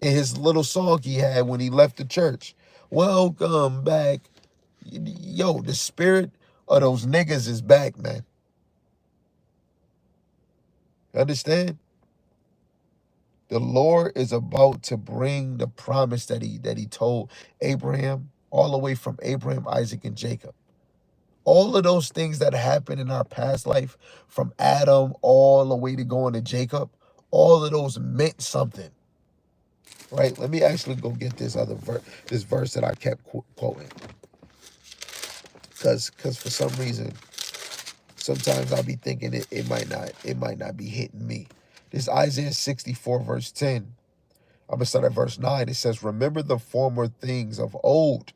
in his little song he had when he left the church. Welcome back. Yo, the spirit of those niggas is back, man. Understand? The Lord is about to bring the promise that he told Abraham, all the way from Abraham, Isaac, and Jacob. All of those things that happened in our past life, from Adam all the way to going to Jacob, all of those meant something. Right? Let me actually go get this verse that I kept quoting. Cause for some reason, sometimes I'll be thinking it might not be hitting me. This Isaiah 64, verse 10. I'm gonna start at verse 9. It says, remember the former things of old.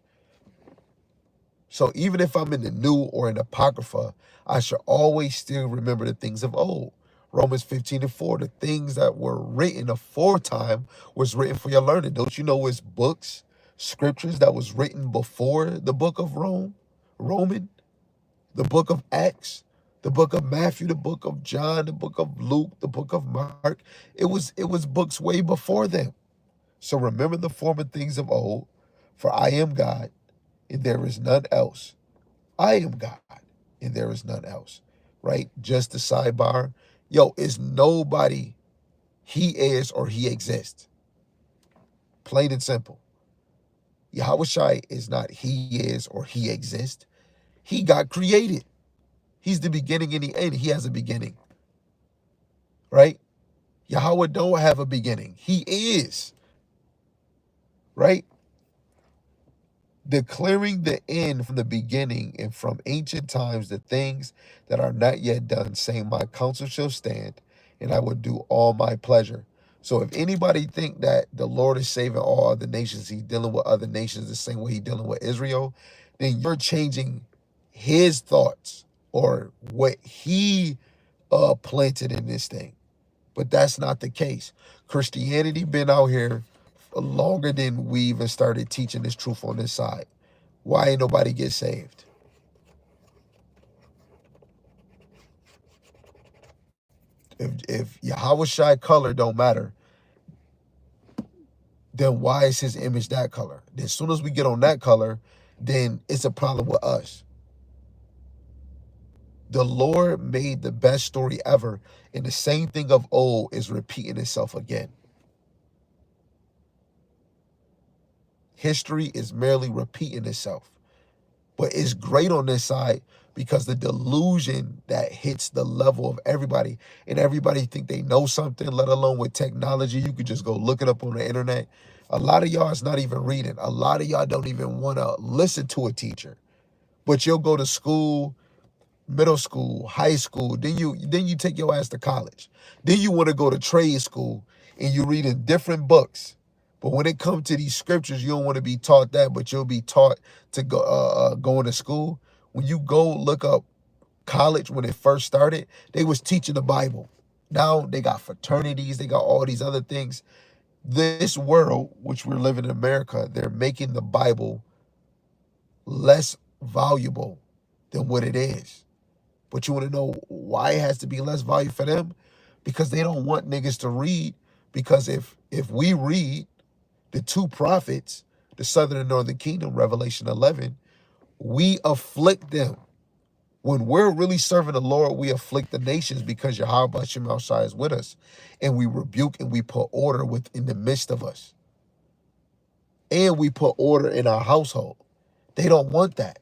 So even if I'm in the new or in Apocrypha, I should always still remember the things of old. Romans 15:4, the things that were written aforetime was written for your learning. Don't you know it's books, scriptures that was written before the book of Roman, the book of Acts, the book of Matthew, the book of John, the book of Luke, the book of Mark. It was books way before them. So remember the former things of old, for I am God, and there is none else. I am God, and there is none else. Right? Just a sidebar. Yo, is nobody he is or he exists. Plain and simple. Yahawashi is not he is or he exists. He got created. He's the beginning and the end. He has a beginning. Right? Yahawah don't have a beginning. He is. Right? Declaring the end from the beginning and from ancient times the things that are not yet done, saying, my counsel shall stand, and I will do all my pleasure. So if anybody think that the Lord is saving all other nations, he's dealing with other nations the same way he's dealing with Israel, then you're changing his thoughts or what he planted in this thing. But that's not the case. Christianity been out here longer than we even started teaching this truth on this side. Why ain't nobody get saved? If Yahawashi color don't matter, then why is his image that color? Then as soon as we get on that color, then it's a problem with us. The Lord made the best story ever, and the same thing of old is repeating itself again. History is merely repeating itself. But it's great on this side because the delusion that hits the level of everybody, and everybody think they know something, let alone with technology. You could just go look it up on the internet. A lot of y'all is not even reading. A lot of y'all don't even want to listen to a teacher. But you'll go to school, middle school, high school, then you take your ass to college. Then you want to go to trade school and you reading different books. But when it comes to these scriptures, you don't want to be taught that, but you'll be taught to go going to school. When you go look up college when it first started, they was teaching the Bible. Now they got fraternities, they got all these other things. This world, which we're living in America, they're making the Bible less valuable than what it is. But you want to know why it has to be less value for them? Because they don't want niggas to read. Because if we read the two prophets, the southern and northern kingdom, Revelation 11, we afflict them. When we're really serving the Lord, we afflict the nations because Bahasham is with us. And we rebuke and we put order within the midst of us. And we put order in our household. They don't want that.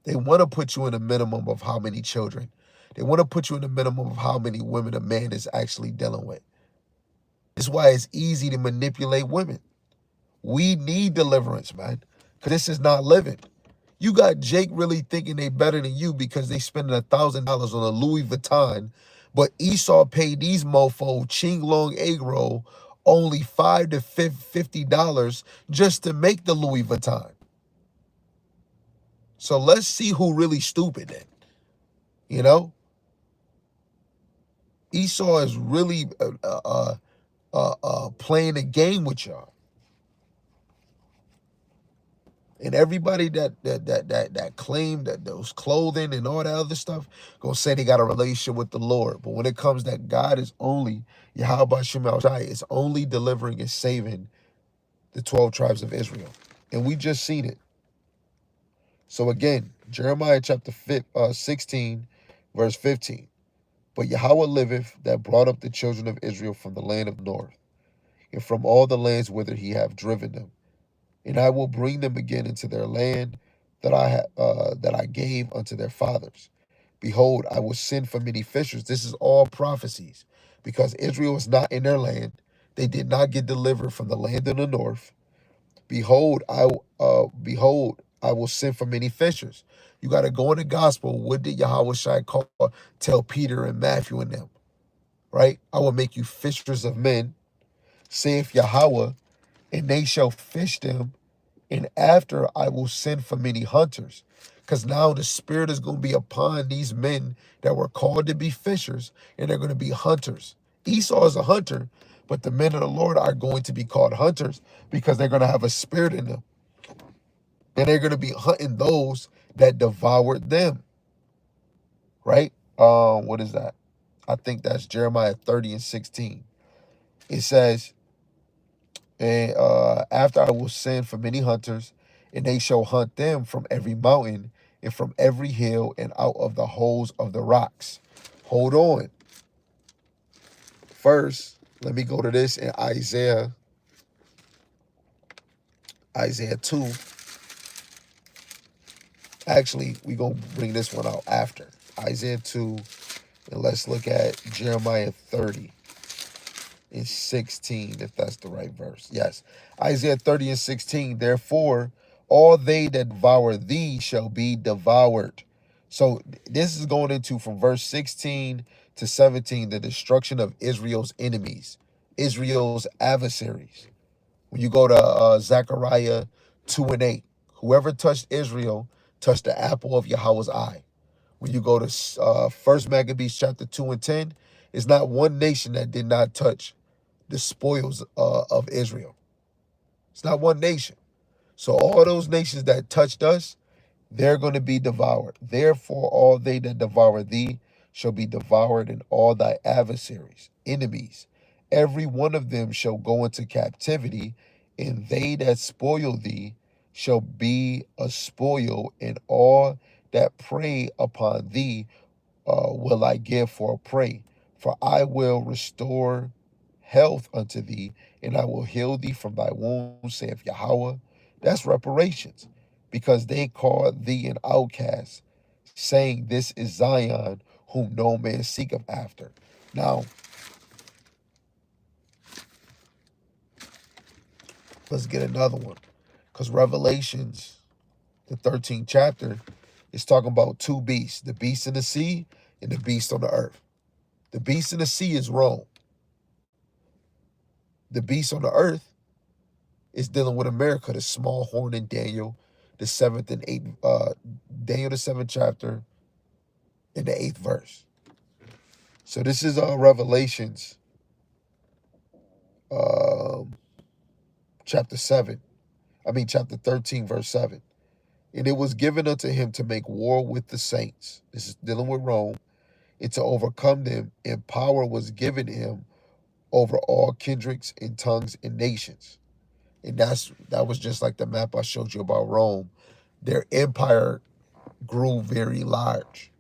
They want to put you in a minimum of how many children. They want to put you in a minimum of how many women a man is actually dealing with. This is why it's easy to manipulate women. We need deliverance, man, because this is not living. You got Jake really thinking they better than you because they spending $1,000 on a Louis Vuitton, but Esau paid these mofo Ching Long egg roll only $5 to $50 just to make the Louis Vuitton. So let's see who really stupid then. You know, Esau is really playing a game with y'all. And everybody that claimed that those clothing and all that other stuff gonna say they got a relationship with the Lord. But when it comes that God is only Yahawah is only delivering and saving the 12 tribes of Israel. And we just seen it. So again, Jeremiah chapter 16, verse 15. But Yahawah liveth that brought up the children of Israel from the land of north, and from all the lands whither he hath driven them. And I will bring them again into their land that I gave unto their fathers. Behold, I will send for many fishers. This is all prophecies, because Israel is not in their land. They did not get delivered from the land of the north. Behold, I will send for many fishers. You got to go in the gospel. What did Yahawashi tell Peter and Matthew and them? Right? I will make you fishers of men, saith Yahawah, and they shall fish them. And after I will send for many hunters. Because now the Spirit is going to be upon these men that were called to be fishers, and they're going to be hunters. Esau is a hunter, but the men of the Lord are going to be called hunters because they're going to have a spirit in them. And they're going to be hunting those that devoured them. Right? What is that? I think that's Jeremiah 30 and 16. It says, and after I will send for many hunters, and they shall hunt them from every mountain and from every hill and out of the holes of the rocks. Hold on. First, let me go to this in Isaiah 2. Actually, we're going to bring this one out after. Isaiah 2, and let's look at Jeremiah 30 and 16, if that's the right verse. Yes. Isaiah 30 and 16. Therefore, all they that devour thee shall be devoured. So this is going into from verse 16 to 17, the destruction of Israel's enemies, Israel's adversaries. When you go to Zechariah 2 and 8, whoever touched Israel touched the apple of Yahweh's eye. When you go to 1 Maccabees chapter 2 and 10, it's not one nation that did not touch the spoils of Israel. It's not one nation. So all those nations that touched us, they're going to be devoured. Therefore, all they that devour thee shall be devoured, and all thy adversaries, enemies, every one of them shall go into captivity, and they that spoil thee shall be a spoil, and all that prey upon thee will I give for a prey. For I will restore health unto thee, and I will heal thee from thy wounds, saith Yahawah. That's reparations, because they called thee an outcast, saying, This is Zion, whom no man seeketh after. Now, let's get another one, because Revelations, the 13th chapter, is talking about two beasts, the beast in the sea and the beast on the earth. The beast in the sea is Rome. The beast on the earth is dealing with America, the small horn in Daniel, the 7th and 8th, Daniel the 7th chapter, in the 8th verse. So this is Revelations chapter 13, verse 7. And it was given unto him to make war with the saints. This is dealing with Rome, and to overcome them, and power was given him over all kindreds and tongues and nations. And that was just like the map I showed you about Rome. Their empire grew very large.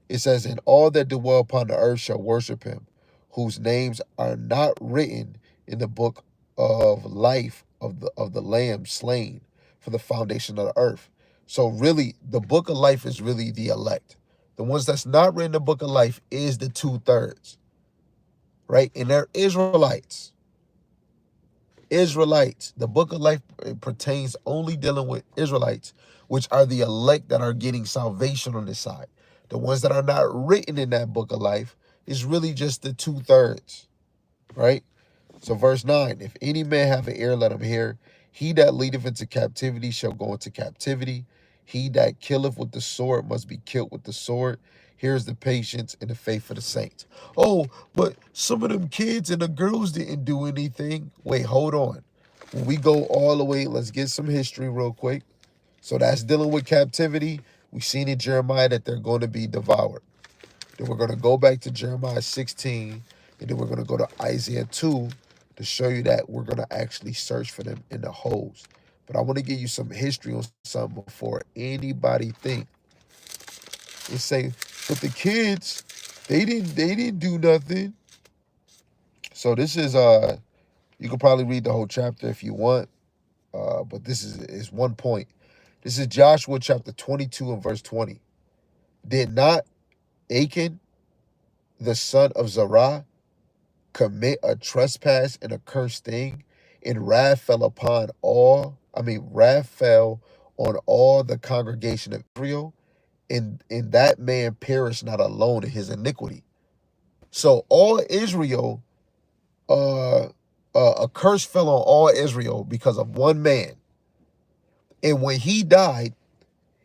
It says, and all that dwell upon the earth shall worship him, whose names are not written in the book of life of the Lamb slain for the foundation of the earth. So really, the book of life is really the elect. The ones that's not written in the book of life is the 2/3, right? And they're Israelites. Israelites. The book of life pertains only dealing with Israelites, which are the elect that are getting salvation on this side. The ones that are not written in that book of life is really just the 2/3, right? So verse 9, if any man have an ear, let him hear. He that leadeth into captivity shall go into captivity. He that killeth with the sword must be killed with the sword. Here's the patience and the faith of the saints. Oh, but some of them kids and the girls didn't do anything. Wait, hold on. When we go all the way, let's get some history real quick. So that's dealing with captivity. We've seen in Jeremiah that they're going to be devoured. Then we're going to go back to Jeremiah 16, and then we're going to go to Isaiah 2 to show you that we're going to actually search for them in the holes. But I want to give you some history on something before anybody think. They say, but the kids, they didn't do nothing. So this is you can probably read the whole chapter if you want. But this is one point. This is Joshua chapter 22 and verse 20. Did not Achan, the son of Zerah, commit a trespass and a cursed thing, and wrath fell on all the congregation of Israel, and that man perished not alone in his iniquity. So all Israel, a curse fell on all Israel because of one man. And when he died,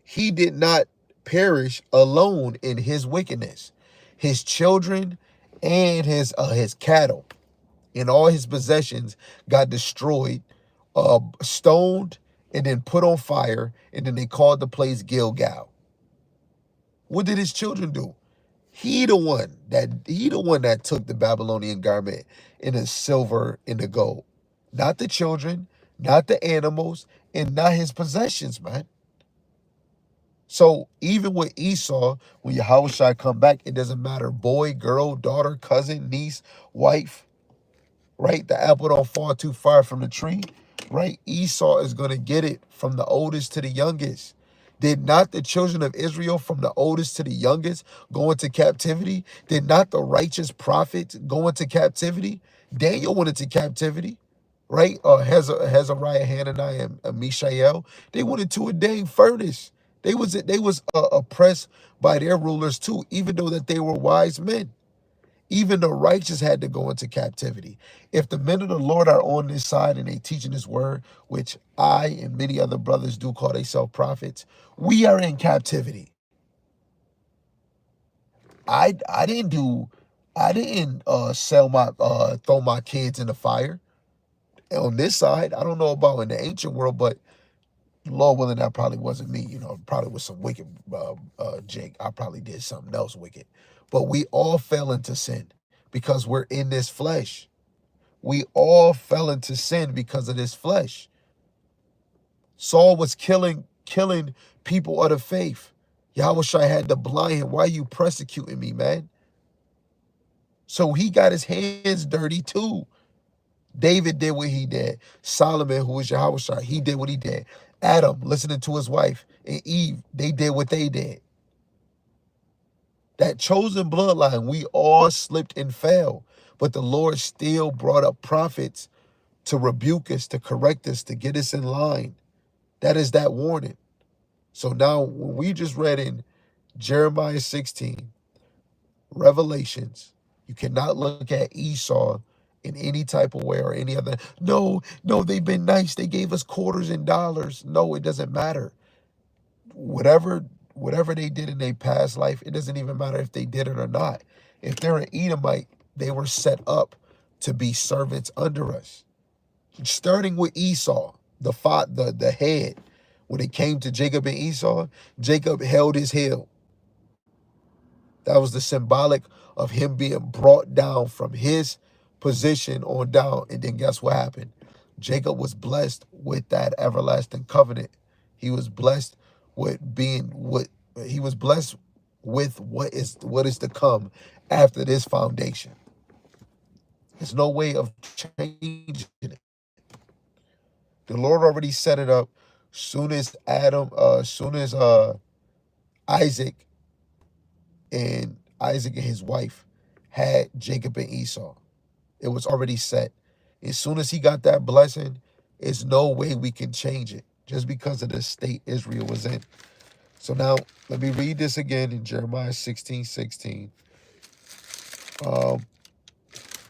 he did not perish alone in his wickedness. His children and his cattle and all his possessions got destroyed, stoned, and then put on fire, and then they called the place Gilgal. What did his children do? He the one that took the Babylonian garment and the silver and the gold. Not the children, not the animals, and not his possessions, man. So even with Esau, when Yahawashi come back, it doesn't matter boy, girl, daughter, cousin, niece, wife, right? The apple don't fall too far from the tree, right? Esau is going to get it from the oldest to the youngest. Did not the children of Israel from the oldest to the youngest go into captivity? Did not the righteous prophets go into captivity? Daniel went into captivity, right? Hezariah, Hananiah, and Mishael, they went into a dang furnace. They was oppressed by their rulers too, even though that they were wise men. Even the righteous had to go into captivity. If the men of the Lord are on this side and they teaching this word, which I and many other brothers do call themselves prophets, we are in captivity. I didn't do I didn't sell my throw my kids in the fire. On this side, I don't know about in the ancient world, but Lord willing, that probably wasn't me. Probably was some wicked Jake. I probably did something else wicked. But we all fell into sin because we're in this flesh. We all fell into sin because of this flesh. Saul was killing people of the faith. Yahawashi had to blind him. Why are you persecuting me, man? So he got his hands dirty too. David did what he did. Solomon, who was Yahawashi, he did what he did. Adam, listening to his wife, and Eve, they did what they did. That chosen bloodline, we all slipped and fell. But the Lord still brought up prophets to rebuke us, to correct us, to get us in line. That is that warning. So now when we just read in Jeremiah 16, Revelations, you cannot look at Esau in any type of way or any other. No, they've been nice. They gave us quarters and dollars. No, it doesn't matter. Whatever they did in their past life, it doesn't even matter if they did it or not. If they're an Edomite, they were set up to be servants under us. Starting with Esau, the head. When it came to Jacob and Esau, Jacob held his heel. That was the symbolic of him being brought down from his position on down. And then guess what happened? Jacob was blessed with that everlasting covenant. He was blessed with being what he was blessed with what is to come after this foundation. There's no way of changing it. The Lord already set it up. Soon as Isaac Isaac and his wife had Jacob and Esau. It was already set. As soon as he got that blessing, there's no way we can change it just because of the state Israel was in. So now let me read this again in Jeremiah 16:16. Um,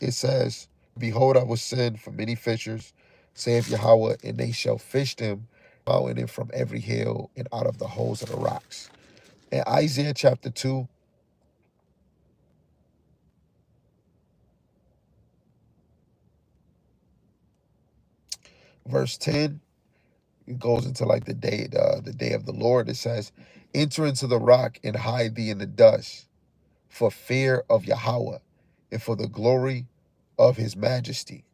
it says, Behold, I will send for many fishers, saith Yahawah, and they shall fish them, mountain and from every hill and out of the holes of the rocks. In Isaiah chapter 2, verse 10, it goes into like the day of the Lord. It says, enter into the rock and hide thee in the dust for fear of Yahawah and for the glory of his majesty.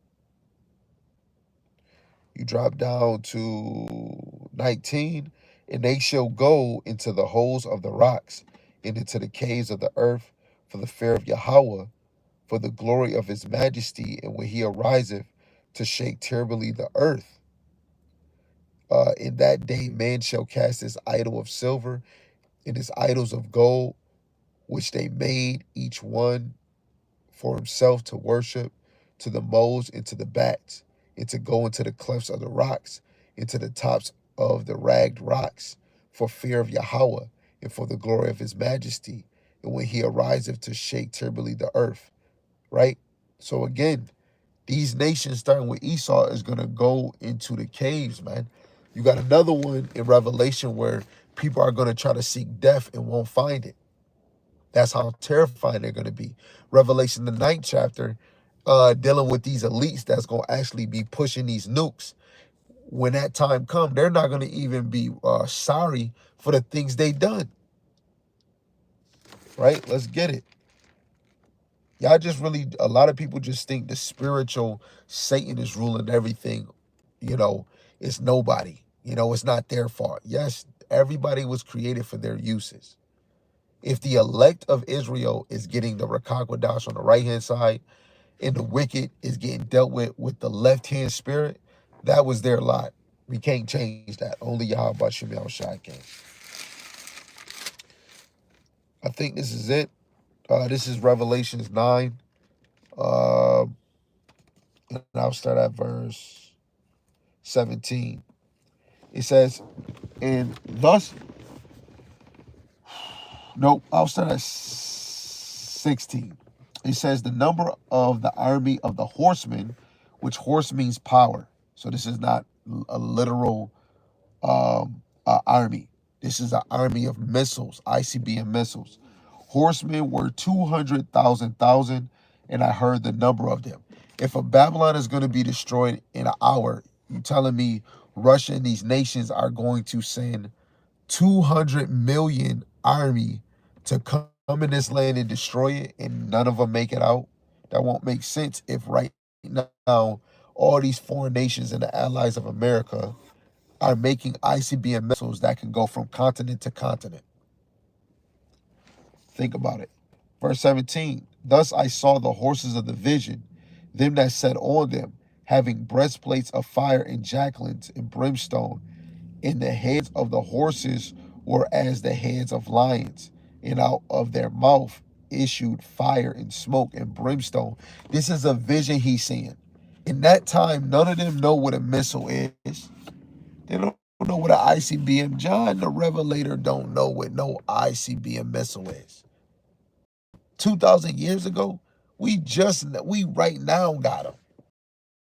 You drop down to 19, and they shall go into the holes of the rocks and into the caves of the earth for the fear of Yahawah, for the glory of his majesty, and when he ariseth to shake terribly the earth. In that day man shall cast his idol of silver and his idols of gold, which they made each one for himself to worship, to the moles and to the bats, and to go into the clefts of the rocks, into the tops of the ragged rocks, for fear of Yahawah, and for the glory of his majesty, and when he ariseth to shake terribly the earth. Right? So again, these nations, starting with Esau, is going to go into the caves, man. You got another one in Revelation where people are going to try to seek death and won't find it. That's how terrifying they're going to be. Revelation, the 9th chapter, dealing with these elites that's going to actually be pushing these nukes. When that time comes, they're not going to even be sorry for the things they done. Right? Let's get it. Y'all just really, a lot of people just think the spiritual Satan is ruling everything. It's nobody. It's not their fault. Yes, everybody was created for their uses. If the elect of Israel is getting the Rakakwadash on the right-hand side and the wicked is getting dealt with the left-hand spirit, that was their lot. We can't change that. Only Bahasham Yahawashi can. I think this is it. This is Revelations 9. And I'll start at verse 17. It says, and thus, nope, I'll start at 16. It says, the number of the army of the horsemen, which horse means power. So this is not a literal army. This is an army of missiles, ICBM missiles. Horsemen were 200,000, and I heard the number of them. If a Babylon is going to be destroyed in an hour, you telling me Russia and these nations are going to send 200 million army to come in this land and destroy it, and none of them make it out? That won't make sense if right now all these foreign nations and the allies of America are making ICBM missiles that can go from continent to continent. Think about it. Verse 17, thus I saw the horses of the vision, them that sat on them, having breastplates of fire and javelins and brimstone, and the heads of the horses were as the heads of lions, and out of their mouth issued fire and smoke and brimstone. This is a vision he's seeing. In that time, none of them know what a missile is. They don't know what an ICBM. John the Revelator don't know what no ICBM missile is. 2,000 years ago, we right now got them.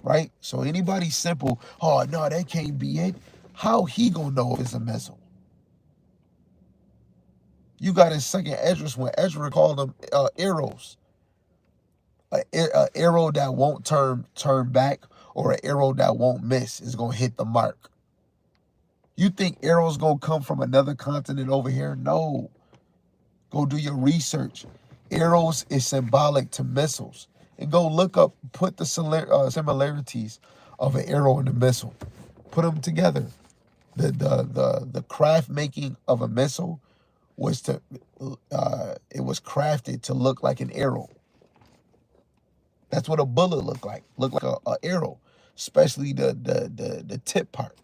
Right? So anybody simple, oh no, that can't be it. How he gonna know if it's a missile? You got in second Esdras when Ezra called them arrows. An arrow that won't turn back, or an arrow that won't miss is gonna hit the mark. You think arrows gonna come from another continent over here? No. Go do your research. Arrows is symbolic to missiles. And go look up, put the similarities of an arrow and a missile. Put them together. The craft making of a missile was it was crafted to look like an arrow. That's what a bullet looked like. Looked like a arrow, especially the tip part.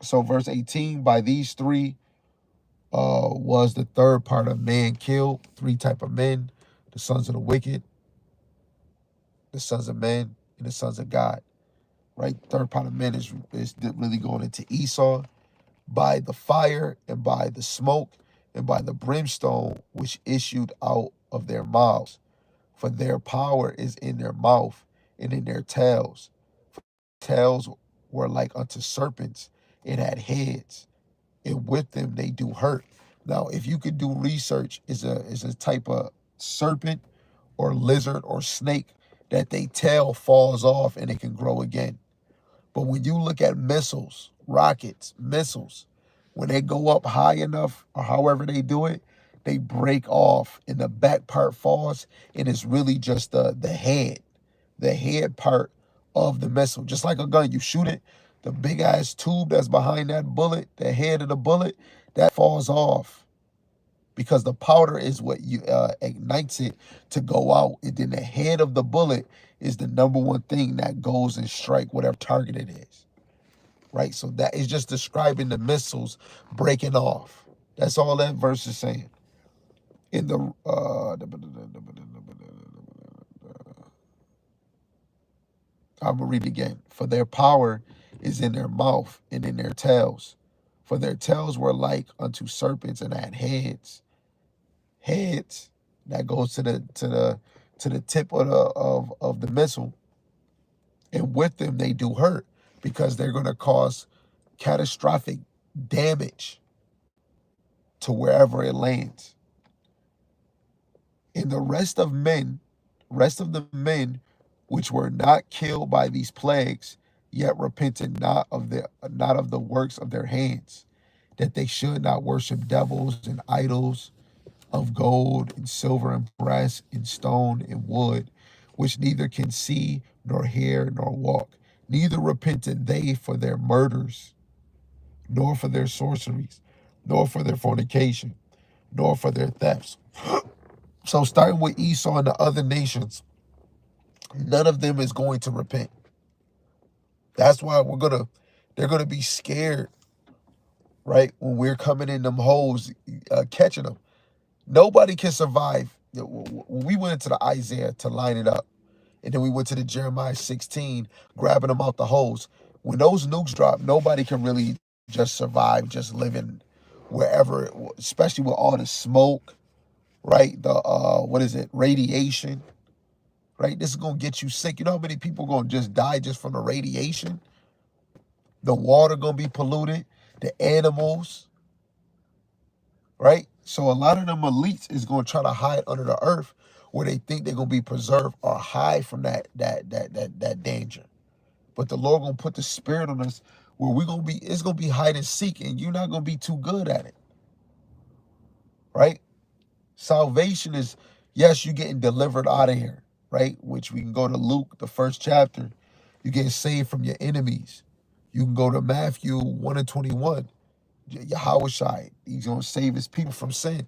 So verse 18, by these three was the third part of man killed. Three type of men: the sons of the wicked, the sons of men, and the sons of God. Right? Third part of men is really going into Esau, by the fire and by the smoke and by the brimstone which issued out of their mouths. For their power is in their mouth and in their tails. tails were like unto serpents, it had heads, and with them they do hurt. Now, if you could do research, is a type of serpent or lizard or snake that they tail falls off and it can grow again. But when you look at missiles, rockets, missiles, when they go up high enough or however they do it, they break off and the back part falls, and it's really just the head part of the missile. Just like a gun, you shoot it, the big ass tube that's behind that bullet, the head of the bullet, that falls off because the powder is what you ignites it to go out, and then the head of the bullet is the number one thing that goes and strike whatever target it is, right? So that is just describing the missiles breaking off. That's all that verse is saying. In the I'm gonna read it again. For their power is in their mouth and in their tails. For their tails were like unto serpents and had heads. Heads that goes to the tip of the missile. And with them they do hurt because they're gonna cause catastrophic damage to wherever it lands. And the rest of the men which were not killed by these plagues, yet repented not of the works of their hands, that they should not worship devils and idols of gold and silver and brass and stone and wood, which neither can see nor hear nor walk. Neither repented they for their murders, nor for their sorceries, nor for their fornication, nor for their thefts. So starting with Esau and the other nations, none of them is going to repent. That's why they're gonna be scared, right? When we're coming in them holes, catching them. Nobody can survive. When we went into the Isaiah to line it up, and then we went to the Jeremiah 16, grabbing them out the holes. When those nukes drop, nobody can really just survive, just living wherever, especially with all the smoke, right? The what is it? Radiation, right? This is gonna get you sick. You know how many people gonna just die just from the radiation? The water gonna be polluted, the animals, right? So a lot of them elites is gonna try to hide under the earth where they think they're gonna be preserved or hide from that danger. But the Lord gonna put the spirit on us where it's gonna be hide and seek, and you're not gonna be too good at it, right? Salvation is, yes, you getting delivered out of here, right? Which we can go to Luke, the 1st chapter. You get saved from your enemies. You can go to Matthew 1 and 21. Yahawashi, he's going to save his people from sin.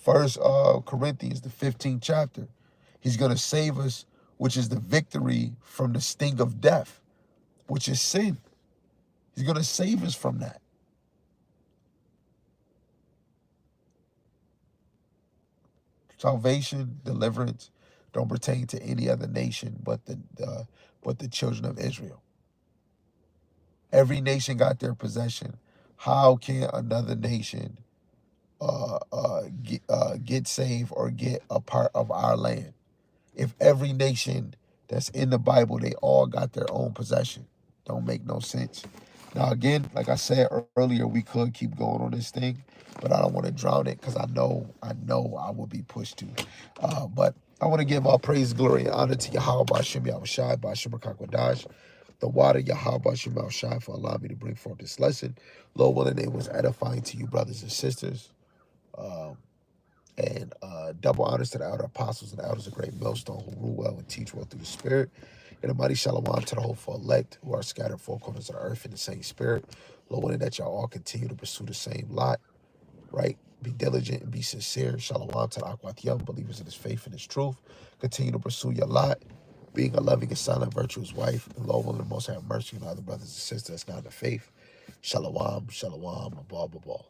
First Corinthians, the 15th chapter. He's going to save us, which is the victory from the sting of death, which is sin. He's going to save us from that. Salvation, deliverance, don't pertain to any other nation but the children of Israel. Every nation got their possession. How can another nation get saved or get a part of our land? If every nation that's in the Bible, they all got their own possession. Don't make no sense. Now, again, like I said earlier, we could keep going on this thing, but I don't want to drown it because I know I will be pushed to. But I want to give all praise, glory, and honor to Yahawah, Bahasham, Yahawashi, Bahasham, Rakakwadash, the water, Yahawah, Bahasham, Yahawashi, for allowing me to bring forth this lesson. Lord willing, it was edifying to you, brothers and sisters. And double honors to the elder apostles and the elders of great millstone who rule well and teach well through the Spirit. And a mighty shalom to the hopeful elect who are scattered four corners of the earth in the same Spirit. Lord, willing that y'all all continue to pursue the same lot, right? Be diligent and be sincere. Shalom to the Akwat Young believers in his faith and his truth. Continue to pursue your lot, being a loving and silent, virtuous wife. And Lord, willing the most have mercy on other brothers and sisters that's not in the faith. Shalom, shalom, above, above.